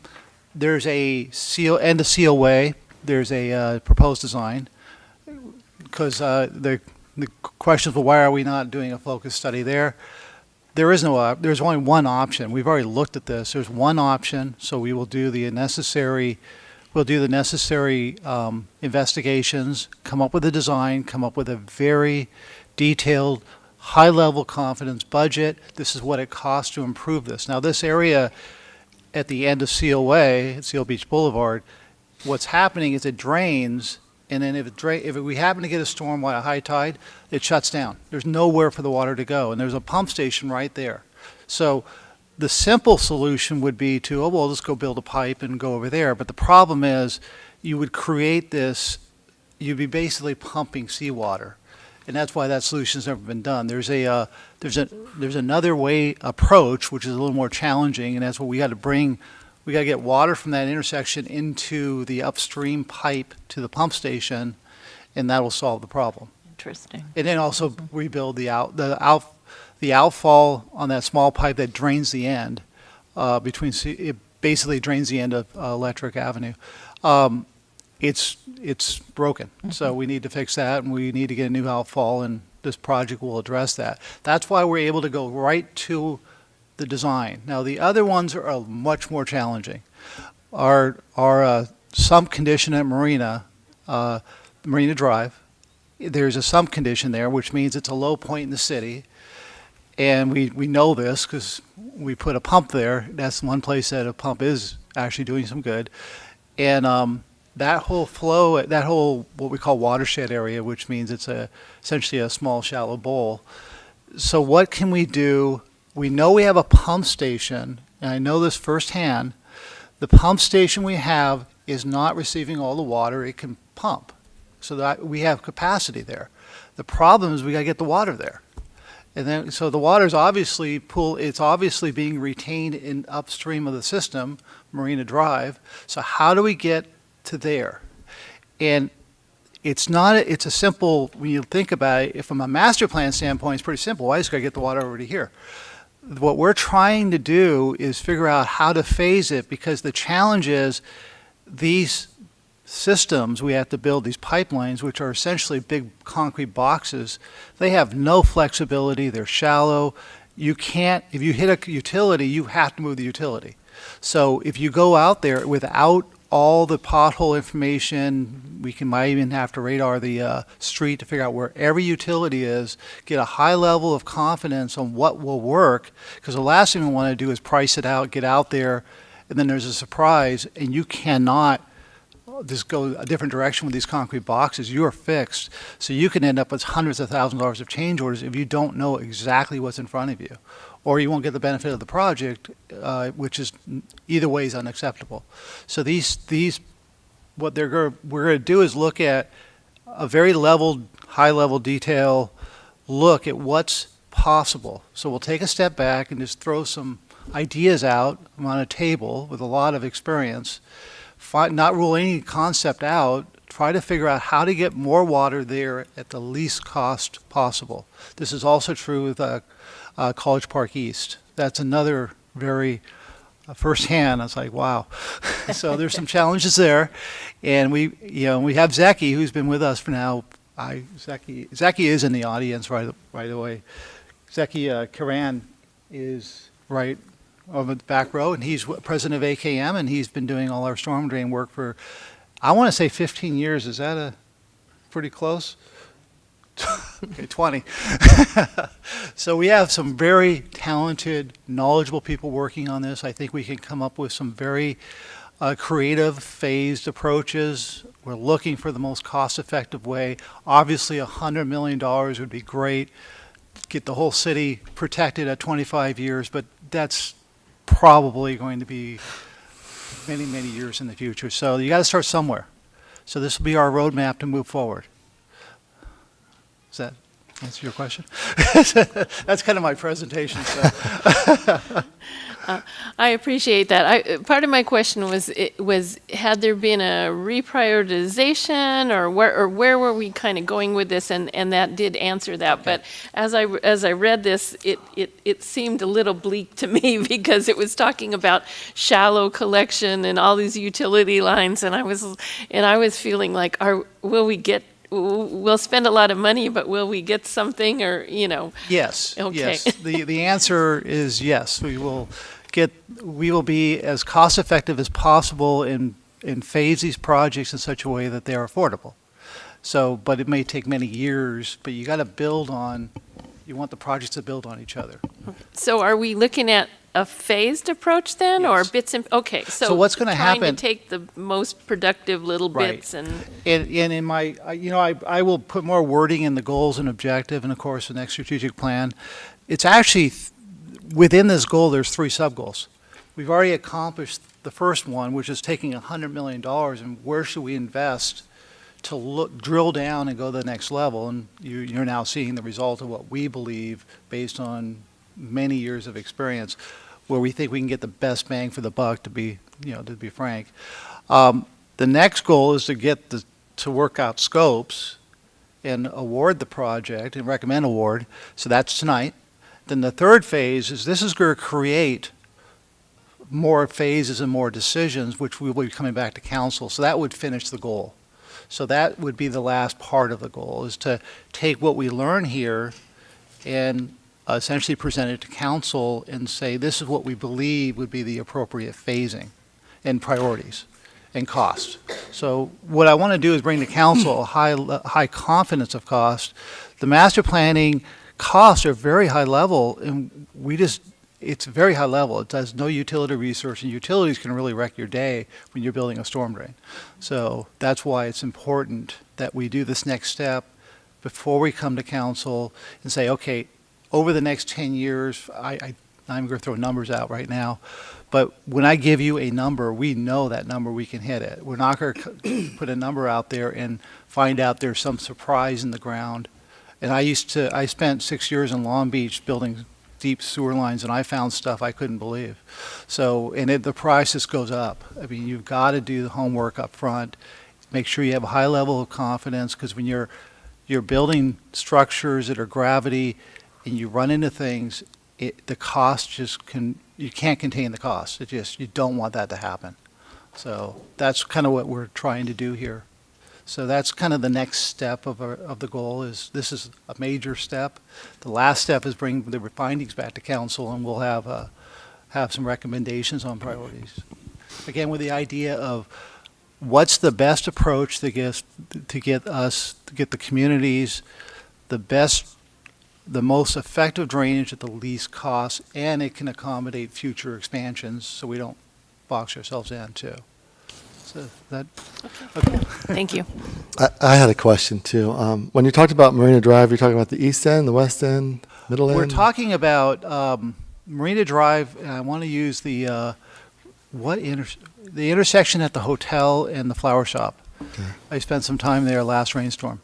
there's a end of COA, there's a proposed design, because the questions, well, why are we not doing a focus study there? There's only one option. We've already looked at this. There's one option, so we will do the necessary investigations, come up with a design, come up with a very detailed, high-level confidence budget. This is what it costs to improve this. Now, this area at the end of COA, at Seal Beach Boulevard, what's happening is it drains, and then if we happen to get a storm at a high tide, it shuts down. There's nowhere for the water to go, and there's a pump station right there. So the simple solution would be to, oh, well, let's go build a pipe and go over there. But the problem is you would create this, you'd be basically pumping seawater. And that's why that solution's never been done. There's another approach, which is a little more challenging, and that's what we got to bring. We got to get water from that intersection into the upstream pipe to the pump station, and that will solve the problem. Interesting. And then also rebuild the outfall on that small pipe that drains the end it basically drains the end of Electric Avenue. It's broken, so we need to fix that, and we need to get a new outfall, and this project will address that. That's why we're able to go right to the design. Now, the other ones are much more challenging. Our sump condition at Marina Drive, there's a sump condition there, which means it's a low point in the city. And we know this because we put a pump there. That's one place that a pump is actually doing some good. And that whole flow, that whole what we call watershed area, which means it's essentially a small shallow bowl. So what can we do? We know we have a pump station, and I know this firsthand. The pump station we have is not receiving all the water it can pump. So that we have capacity there. The problem is we got to get the water there. And then, so the water is obviously it's obviously being retained in upstream of the system, Marina Drive. So how do we get to there? And it's a simple, when you think about it, from a master plan standpoint, it's pretty simple. I just got to get the water over to here. What we're trying to do is figure out how to phase it, because the challenge is these systems we have to build, these pipelines, which are essentially big concrete boxes, they have no flexibility. They're shallow. You can't, if you hit a utility, you have to move the utility. So if you go out there without all the pothole information, might even have to radar the street to figure out where every utility is, get a high level of confidence on what will work, because the last thing we want to do is price it out, get out there, and then there's a surprise, and you cannot just go a different direction with these concrete boxes. You are fixed. So you can end up with hundreds of thousands of dollars of change orders if you don't know exactly what's in front of you. Or you won't get the benefit of the project, which is either way is unacceptable. So what we're going to do is look at a very high-level detail look at what's possible. So we'll take a step back and just throw some ideas out on a table with a lot of experience. Not rule any concept out, try to figure out how to get more water there at the least cost possible. This is also true with College Park East. That's another very firsthand. I was like, wow. So there's some challenges there, and we have Zeki, who's been with us for now. Zeki is in the audience right away. Zeki Karan is right over the back row, and he's president of AKM, and he's been doing all our storm drain work for, I want to say 15 years. Is that pretty close? Okay, 20. So we have some very talented, knowledgeable people working on this. I think we can come up with some very creative, phased approaches. We're looking for the most cost-effective way. Obviously, $100 million would be great. Get the whole city protected at 25 years, but that's probably going to be many, many years in the future. So you got to start somewhere. So this will be our roadmap to move forward. Does that answer your question? That's kind of my presentation, so. I appreciate that. Part of my question was had there been a reprioritization, or where were we kind of going with this? And that did answer that. Okay. But as I read this, it seemed a little bleak to me because it was talking about shallow collection and all these utility lines, and I was feeling like, we'll spend a lot of money, but will we get something, or Yes. Okay. Yes. The answer is yes. We will be as cost effective as possible and phase these projects in such a way that they are affordable. So, but it may take many years, but you got to you want the projects to build on each other. So are we looking at a phased approach then, or Yes. bits and, okay, So what's gonna trying happen- to take the most productive little Right. bits and, And in my, I will put more wording in the goals and objective, and of course, the next strategic plan. It's actually, within this goal, there's 3 sub-goals. We've already accomplished the first one, which is taking $100 million, and where should we invest to drill down and go to the next level? And you're now seeing the result of what we believe, based on many years of experience, where we think we can get the best bang for the buck, to be frank. The next goal is to work out scopes and award the project and recommend award. So that's tonight. Then the third phase is this is going to create more phases and more decisions, which we will be coming back to council. So that would finish the goal. So that would be the last part of the goal, is to take what we learn here and essentially present it to council and say, this is what we believe would be the appropriate phasing and priorities and cost. So what I want to do is bring to council a high confidence of cost. The master planning costs are very high level, and it's very high level. It does no utility research, and utilities can really wreck your day when you're building a storm drain. So that's why it's important that we do this next step before we come to council and say, okay, over the next 10 years, I'm going to throw numbers out right now, but when I give you a number, we know that number, we can hit it. We're not going to put a number out there and find out there's some surprise in the ground. And I spent 6 years in Long Beach building deep sewer lines, and I found stuff I couldn't believe. So, the price just goes up. I mean, you've got to do the homework up front. Make sure you have a high level of confidence, because when you're building structures that are gravity and you run into things, the cost you can't contain the cost. You don't want that to happen. So that's kind of what we're trying to do here. So that's kind of the next step of the goal. This is a major step. The last step is bring the findings back to council, and we'll have some recommendations on priorities. Again, with the idea of what's the best approach to get the communities the most effective drainage at the least cost, and it can accommodate future expansions, so we don't box ourselves in too. So that. Okay. Thank you. I had a question too. When you talked about Marina Drive, you're talking about the east end, the west end, middle end? We're talking about Marina Drive, and I want to use the intersection at the hotel and the flower shop. Okay. I spent some time there last rainstorm.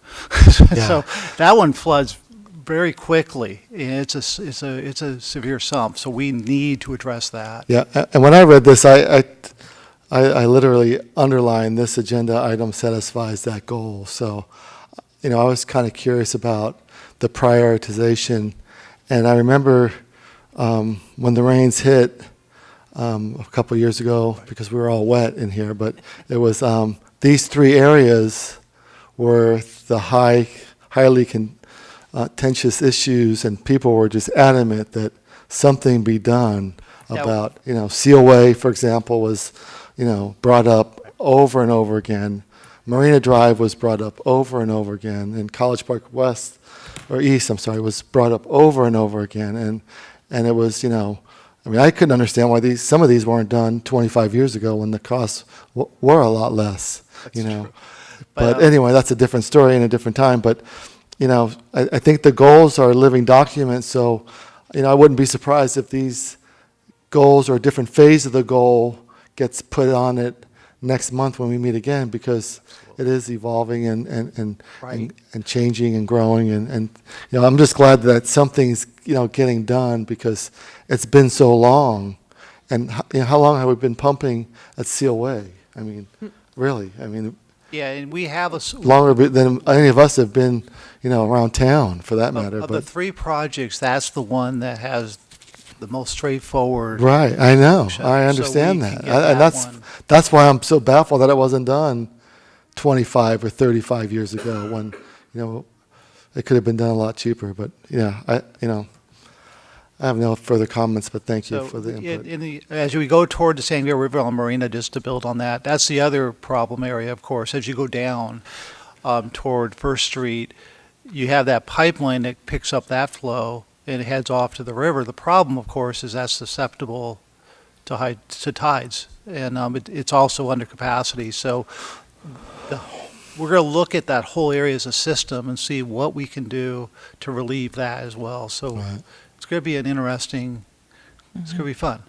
Yeah. So that one floods very quickly. It's a severe sump, so we need to address that. Yeah, and when I read this, I literally underlined this agenda item satisfies that goal. So, I was kind of curious about the prioritization. And I remember when the rains hit a couple years ago, because we were all wet in here, but it was these 3 areas were the highly contentious issues, and people were just adamant that something be done about, Sealway, for example, was, brought up over and over again. Marina Drive was brought up over and over again, and College Park West, or East, I'm sorry, was brought up over and over again, and it was, I couldn't understand why some of these weren't done 25 years ago when the costs were a lot less, True. But anyway, that's a different story and a different time, but I think the goals are living documents, so, I wouldn't be surprised if these goals or a different phase of the goal gets put on it next month when we meet again, because it is evolving and Right. and changing and growing, and, you know, I'm just glad that something's, you know, getting done, because it's been so long. And, you know, how long have we been pumping at Seal Way? I mean, really, I mean, Yeah, and we have longer than any of us have been, you know, around town, for that matter, of the but, three projects, that's the one that has the most straightforward. right, I know, So I understand we can that. get And that that's, one. that's why I'm so baffled that it wasn't done 25 or 35 years ago, when, you know, it could have been done a lot cheaper, but, yeah, I have no further comments, but thank you So for the input. as we go toward the San Gabriel River Marina, just to build on that, that's the other problem area, of course. As you go down toward First Street, you have that pipeline that picks up that flow and it heads off to the river. The problem, of course, is that's susceptible to tides, and it's also under capacity. So we're going to look at that whole area as a system and see what we can do to relieve that as well. So Right. it's going to be an interesting, it's going to be fun.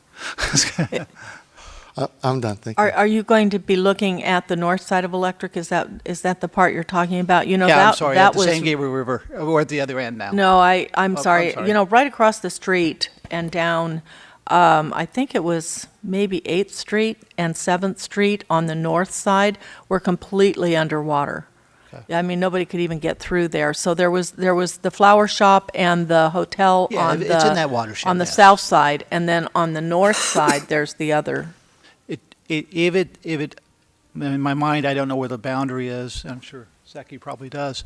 I'm done, thank you. Are you going to be looking at the north side of Electric? Is that the part you're talking about? You know, Yeah, that, I'm sorry, that at the was. San Gabriel River. We're at the other end now. No, I'm I'm sorry. sorry. You know, right across the street and down, I think it was maybe 8th Street and 7th Street on the north side were completely underwater. Okay. I mean, nobody could even get through there. So there was the flower shop and the hotel Yeah, on it's the in that watershed, on the yes. south side, and then on the north side there's the other. If it, in my mind, I don't know where the boundary is. I'm sure Zeki probably does.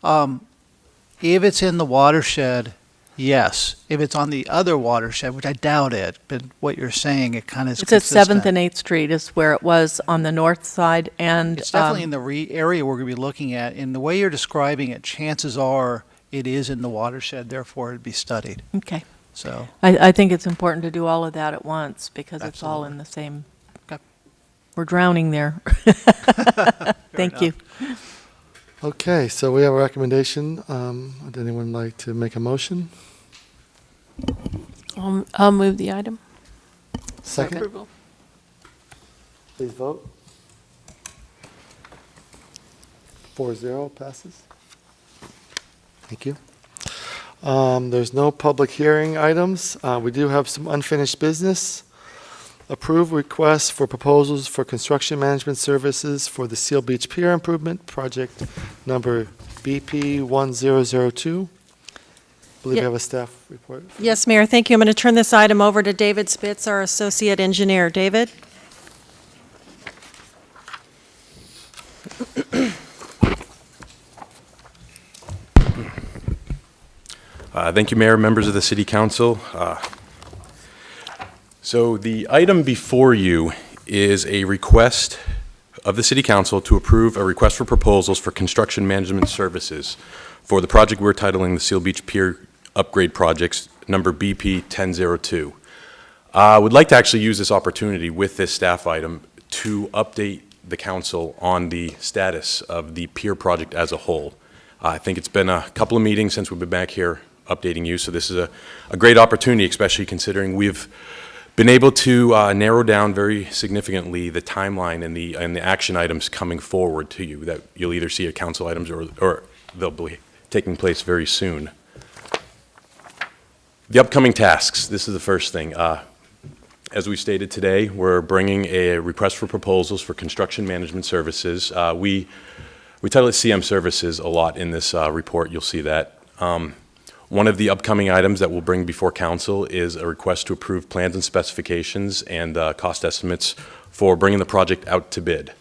If it's in the watershed, yes. If it's on the other watershed, which I doubt it, but what you're saying, it kind of is It's at 7th consistent. and 8th Street is where it was on the north side, and It's definitely in the area we're going to be looking at. And the way you're describing it, chances are it is in the watershed, therefore it'd be studied. okay. So, I think it's important to do all of that at once because it's all in the same. Okay. We're drowning there. Thank you. Okay, so we have a recommendation. Would anyone like to make a motion? I'll move the item. Second, Approval. please vote. 4-0 passes. Thank you. There's no public hearing items. We do have some unfinished business. Approve requests for proposals for construction management services for the Seal Beach Pier Improvement Project number BP 1002. Believe Yeah. we have a staff report. Yes, Mayor, thank you. I'm going to turn this item over to David Spitz, our Associate Engineer. David? Thank you, Mayor, members of the City Council. So the item before you is a request of the City Council to approve a request for proposals for construction management services for the project we're titling the Seal Beach Pier Upgrade Projects, number BP 1002. I would like to actually use this opportunity with this staff item to update the council on the status of the pier project as a whole. I think it's been a couple of meetings since we've been back here updating you, so this is a great opportunity, especially considering we've been able to narrow down very significantly the timeline and the action items coming forward to you, that you'll either see at council items or they'll be taking place very soon. The upcoming tasks, this is the first thing. As we stated today, we're bringing a request for proposals for construction management services. We title it CM Services a lot in this report, you'll see that. One of the upcoming items that we'll bring before council is a request to approve plans and specifications and cost estimates for bringing the project out to bid.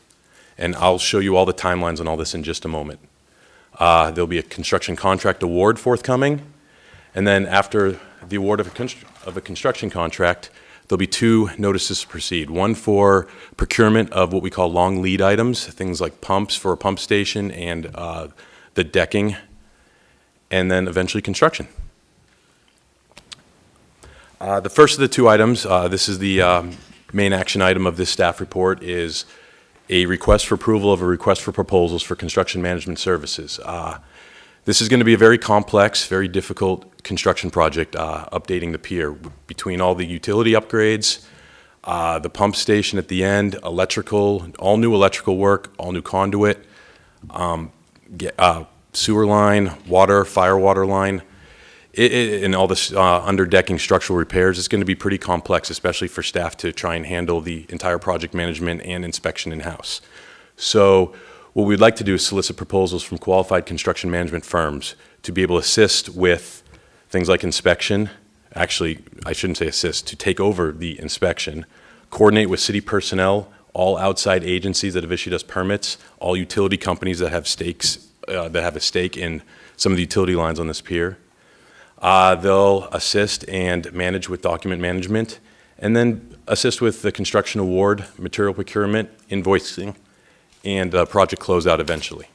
And I'll show you all the timelines on all this in just a moment. There'll be a construction contract award forthcoming, and then after the award of a construction contract, there'll be 2 notices to proceed. One for procurement of what we call long lead items, things like pumps for a pump station and the decking, and then eventually construction. The first of the 2 items, this is the main action item of this staff report, is a request for approval of a request for proposals for construction management services. This is going to be a very complex, very difficult construction project, updating the pier between all the utility upgrades, the pump station at the end, electrical, all new electrical work, all new conduit. sewer line, water, fire water line, and all this underdecking structural repairs. It's going to be pretty complex, especially for staff to try and handle the entire project management and inspection in-house. So what we'd like to do is solicit proposals from qualified construction management firms to be able to assist with things like inspection. Actually, I shouldn't say assist, to take over the inspection, coordinate with city personnel, all outside agencies that have issued us permits, all utility companies that have stakes, that have a stake in some of the utility lines on this pier. They'll assist and manage with document management, and then assist with the construction award, material procurement, invoicing, and project closeout eventually.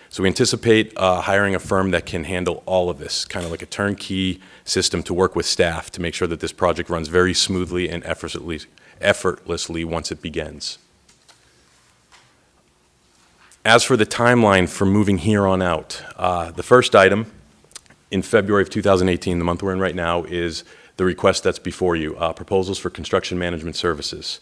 So we anticipate hiring a firm that can handle all of this, kind of like a turnkey system to work with staff to make sure that this project runs very smoothly and effortlessly once it begins. As for the timeline for moving here on out, the first item in February of 2018, the month we're in right now, is the request that's before you, proposals for construction management services.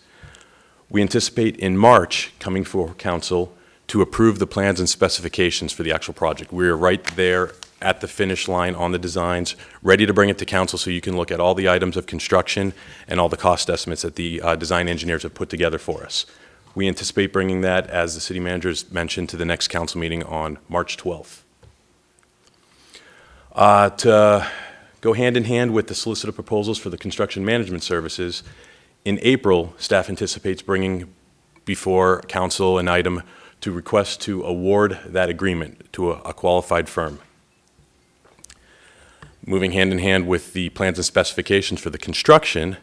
We anticipate in March coming for council to approve the plans and specifications for the actual project. We're right there at the finish line on the designs, ready to bring it to council so you can look at all the items of construction and all the cost estimates that the design engineers have put together for us. We anticipate bringing that, as the city managers mentioned, to the next council meeting on March 12th. To go hand in hand with the solicited proposals for the construction management services, in April, staff anticipates bringing before council an item to request to award that agreement to a qualified firm. Moving hand in hand with the plans and specifications for the construction,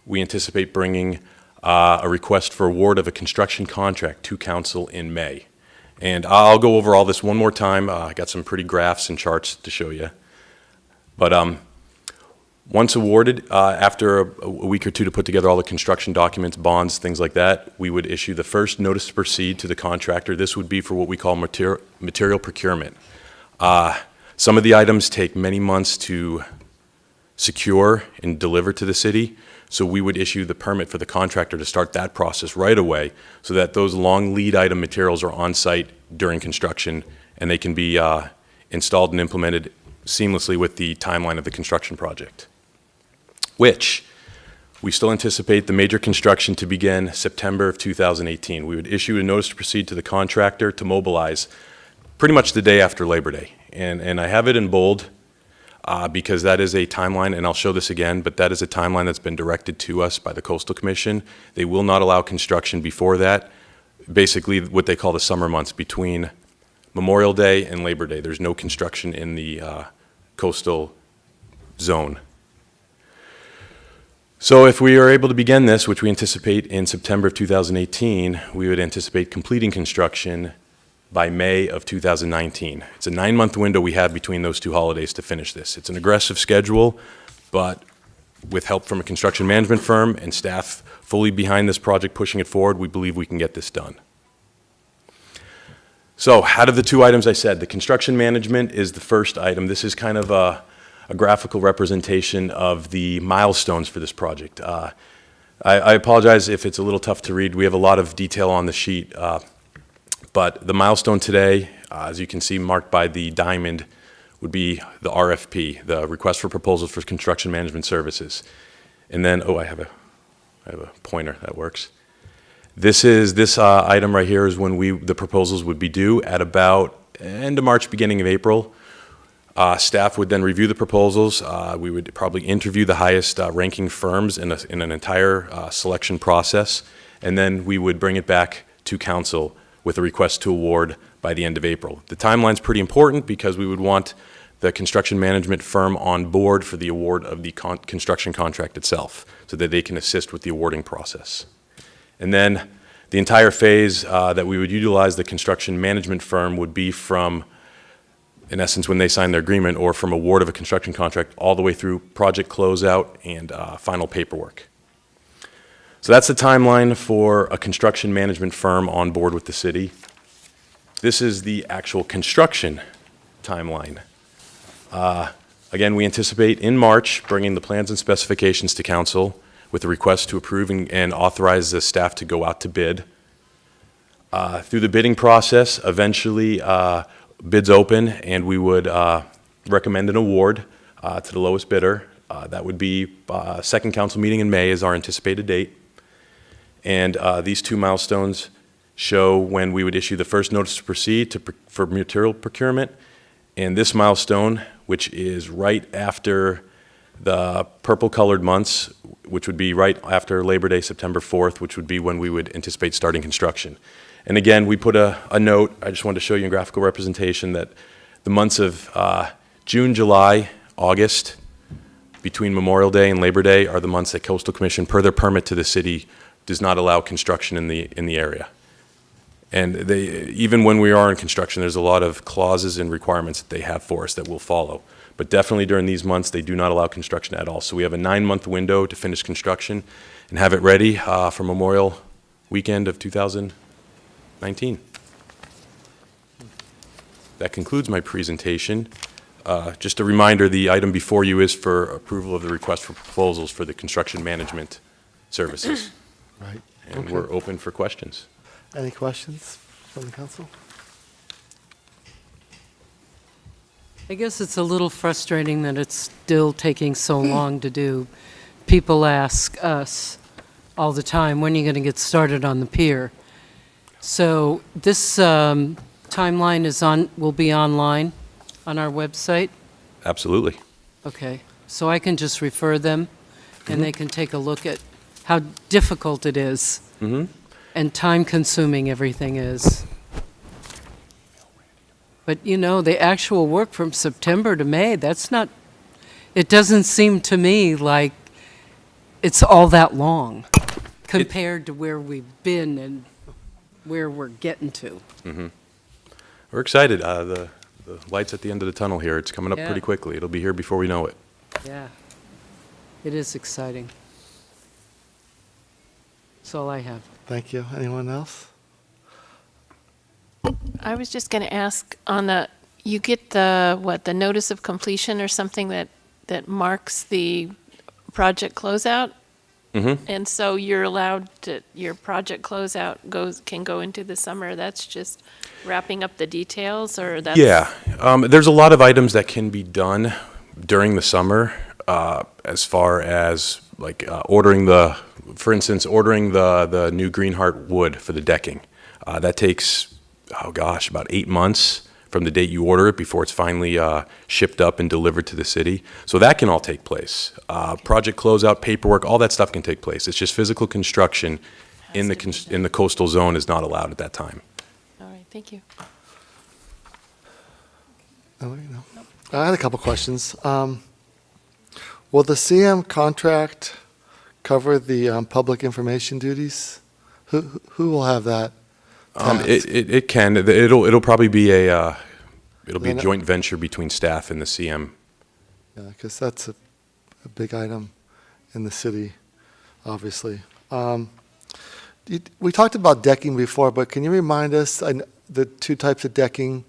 we anticipate bringing a request for award of a construction contract to council in May. And I'll go over all this one more time. I got some pretty graphs and charts to show you. But once awarded, after a week or two to put together all the construction documents, bonds, things like that, we would issue the first notice to proceed to the contractor. This would be for what we call material procurement. Some of the items take many months to secure and deliver to the city, so we would issue the permit for the contractor to start that process right away so that those long lead item materials are on site during construction and they can be installed and implemented seamlessly with the timeline of the construction project, which we still anticipate the major construction to begin September of 2018. We would issue a notice to proceed to the contractor to mobilize pretty much the day after Labor Day. And I have it in bold because that is a timeline, and I'll show this again, but that is a timeline that's been directed to us by the Coastal Commission. They will not allow construction before that, basically what they call the summer months between Memorial Day and Labor Day. There's no construction in the coastal zone. So if we are able to begin this, which we anticipate in September of 2018, we would anticipate completing construction by May of 2019. It's a 9-month window we have between those two holidays to finish this. It's an aggressive schedule, but with help from a construction management firm and staff fully behind this project pushing it forward, we believe we can get this done. So out of the two items I said, the construction management is the first item. This is kind of a graphical representation of the milestones for this project. I apologize if it's a little tough to read. We have a lot of detail on the sheet, but the milestone today, as you can see marked by the diamond, would be the RFP, the Request for Proposals for Construction Management Services. And then, I have a pointer that works. This item right here is when the proposals would be due at about end of March, beginning of April. Staff would then review the proposals. We would probably interview the highest ranking firms in an entire selection process, and then we would bring it back to council with a request to award by the end of April. The timeline's pretty important because we would want the construction management firm on board for the award of the construction contract itself so that they can assist with the awarding process. And then the entire phase that we would utilize the construction management firm would be from, in essence, when they sign their agreement or from award of a construction contract all the way through project closeout and final paperwork. So that's the timeline for a construction management firm on board with the city. This is the actual construction timeline. Again, we anticipate in March bringing the plans and specifications to council with a request to approve and authorize the staff to go out to bid. Through the bidding process, eventually bids open, and we would recommend an award to the lowest bidder. That would be second council meeting in May is our anticipated date. And these two milestones show when we would issue the first notice to proceed for material procurement. And this milestone, which is right after the purple-colored months, which would be right after Labor Day, September 4th, which would be when we would anticipate starting construction. And again, we put a note, I just wanted to show you in graphical representation that the months of June, July, August, between Memorial Day and Labor Day are the months that Coastal Commission, per their permit to the city, does not allow construction in the area. And even when we are in construction, there's a lot of clauses and requirements that they have for us that we'll follow. But definitely during these months, they do not allow construction at all. So we have a 9-month window to finish construction and have it ready for Memorial Weekend of 2019. That concludes my presentation. Just a reminder, the item before you is for approval of the request for proposals for the construction management services. Right. And Okay. we're open for questions. Any questions from the council? I guess it's a little frustrating that it's still taking so long to do. People ask us all the time, when are you going to get started on the pier? So this timeline will be online on our website? Absolutely. Okay, so I can just refer them, and they can take a look at how difficult it is and time-consuming everything is. But, you know, the actual work from September to May, it doesn't seem to me like it's all that long compared to where we've been and where we're getting to. We're excited. The light's at the end of the tunnel here. It's coming up Yeah. pretty quickly. It'll be here before we know it. Yeah, it is exciting. That's all I have. Thank you. Anyone else? I was just going to ask you get the notice of completion or something that marks the project closeout? And so you're allowed your project closeout can go into the summer. That's just wrapping up the details, or that's? Yeah, there's a lot of items that can be done during the summer, as far as like ordering the new Greenheart wood for the decking. That takes, about 8 months from the date you order it before it's finally shipped up and delivered to the city. So that can all take place. Project closeout, paperwork, all that stuff can take place. It's just physical construction in the coastal zone is not allowed at that time. All right, thank you. I had a couple questions. Will the CM contract cover the public information duties? Who will have that? It can. It'll probably be a joint venture between staff and the CM. Yeah, because that's a big item in the city, obviously. We talked about decking before, but can you remind us the two types of decking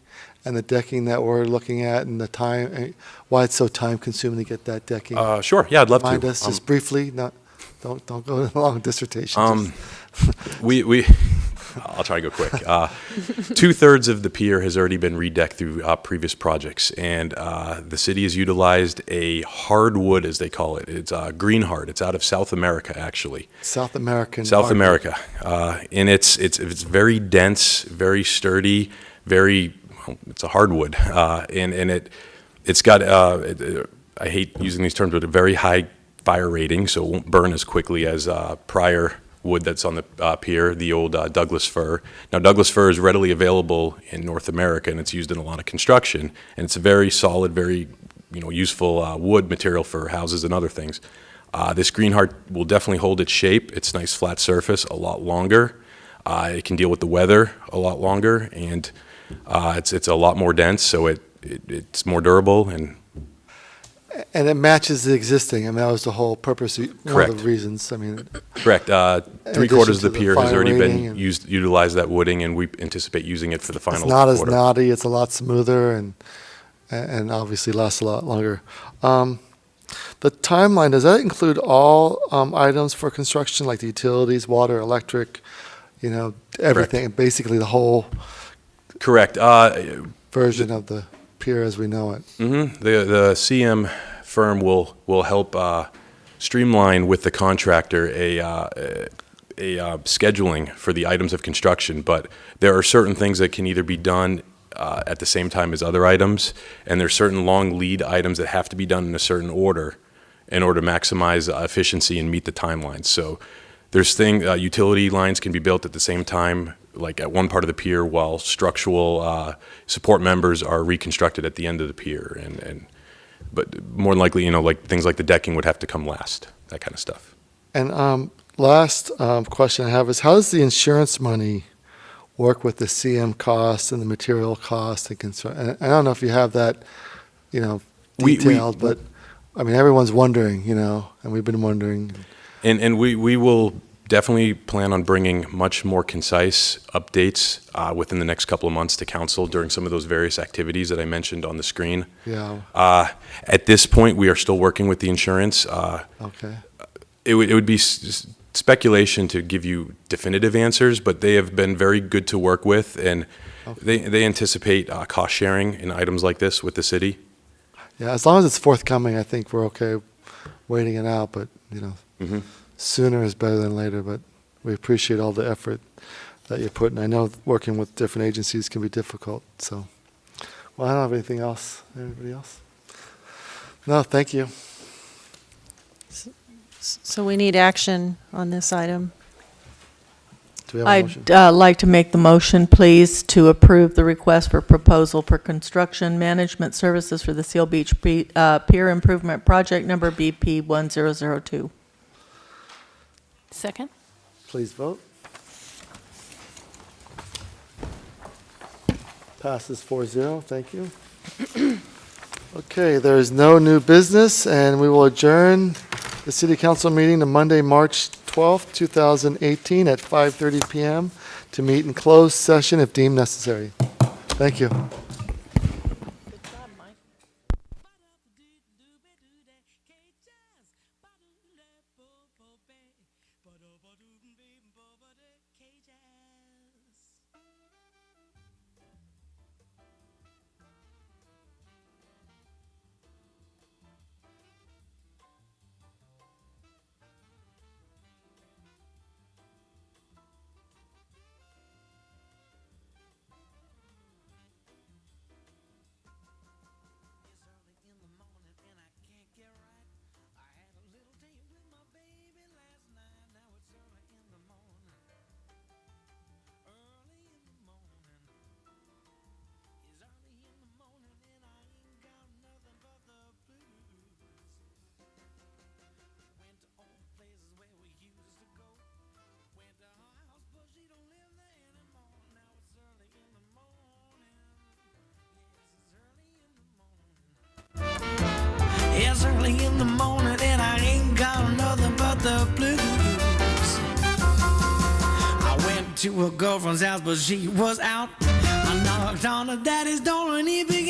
and the decking that we're looking at and the time, why it's so time-consuming to get that decking? Sure. Yeah, I'd love to. Remind us just briefly. Don't go in a long dissertation. I'll try to go quick. 2/3 of the pier has already been redecked through previous projects, and the city has utilized a hardwood, as they call it. It's Greenheart. It's out of South America, actually. South American. South hardwood. America, and it's very dense, very sturdy, it's a hardwood, and it's got I hate using these terms, but a very high fire rating, so it won't burn as quickly as prior wood that's on the pier, the old Douglas fir. Now, Douglas fir is readily available in North America, and it's used in a lot of construction, and it's a very solid, very useful wood material for houses and other things. This Greenheart will definitely hold its shape, its nice flat surface, a lot longer. It can deal with the weather a lot longer, and it's a lot more dense, so it's more durable. And it matches the existing. I mean, that was the whole purpose, one Correct. of the reasons. I mean, Correct. Three-quarters of the pier has already been and utilized that wooding, and we anticipate using it for the final it's not as quarter. knotty. It's a lot smoother and obviously lasts a lot longer. The timeline, does that include all items for construction, like the utilities, water, electric, you know, everything, basically the whole Correct. version of the pier as we know it. The CM firm will help streamline with the contractor a scheduling for the items of construction, but there are certain things that can either be done at the same time as other items, and there's certain long lead items that have to be done in a certain order in order to maximize efficiency and meet the timelines. So there's utility lines can be built at the same time, like at one part of the pier, while structural support members are reconstructed at the end of the pier, but more than likely, like things like the decking would have to come last, that kind of stuff. And last question I have is, how does the insurance money work with the CM cost and the material cost and concern? And I don't know if you have that, detailed, but I mean, everyone's wondering, and we've been wondering. And we will definitely plan on bringing much more concise updates within the next couple of months to council during some of those various activities that I mentioned on the screen. Yeah. At this point, we are still working with the insurance. Okay. It would be speculation to give you definitive answers, but they have been very good to work with, and they anticipate cost sharing in items like this with the city. Yeah, as long as it's forthcoming, I think we're okay waiting it out, but, sooner is better than later, but we appreciate all the effort that you put in. I know working with different agencies can be difficult, so. Well, I don't have anything else. Anybody else? No, thank you. So we need action on this item. Do we have a motion? I'd like to make the motion, please, to approve the request for proposal for construction management services for the Seal Beach Pier Improvement Project number BP 1002. Second? Please vote. Passes 4-0. Thank you. Okay, there is no new business, and we will adjourn the City Council meeting to Monday, March 12th, 2018 at 5:30 p.m. to meet in closed session if deemed necessary. Thank you. It's early in the morning and I ain't got nothing but the blues. I went to a girlfriend's house, but she was out. I knocked on her daddy's door and he began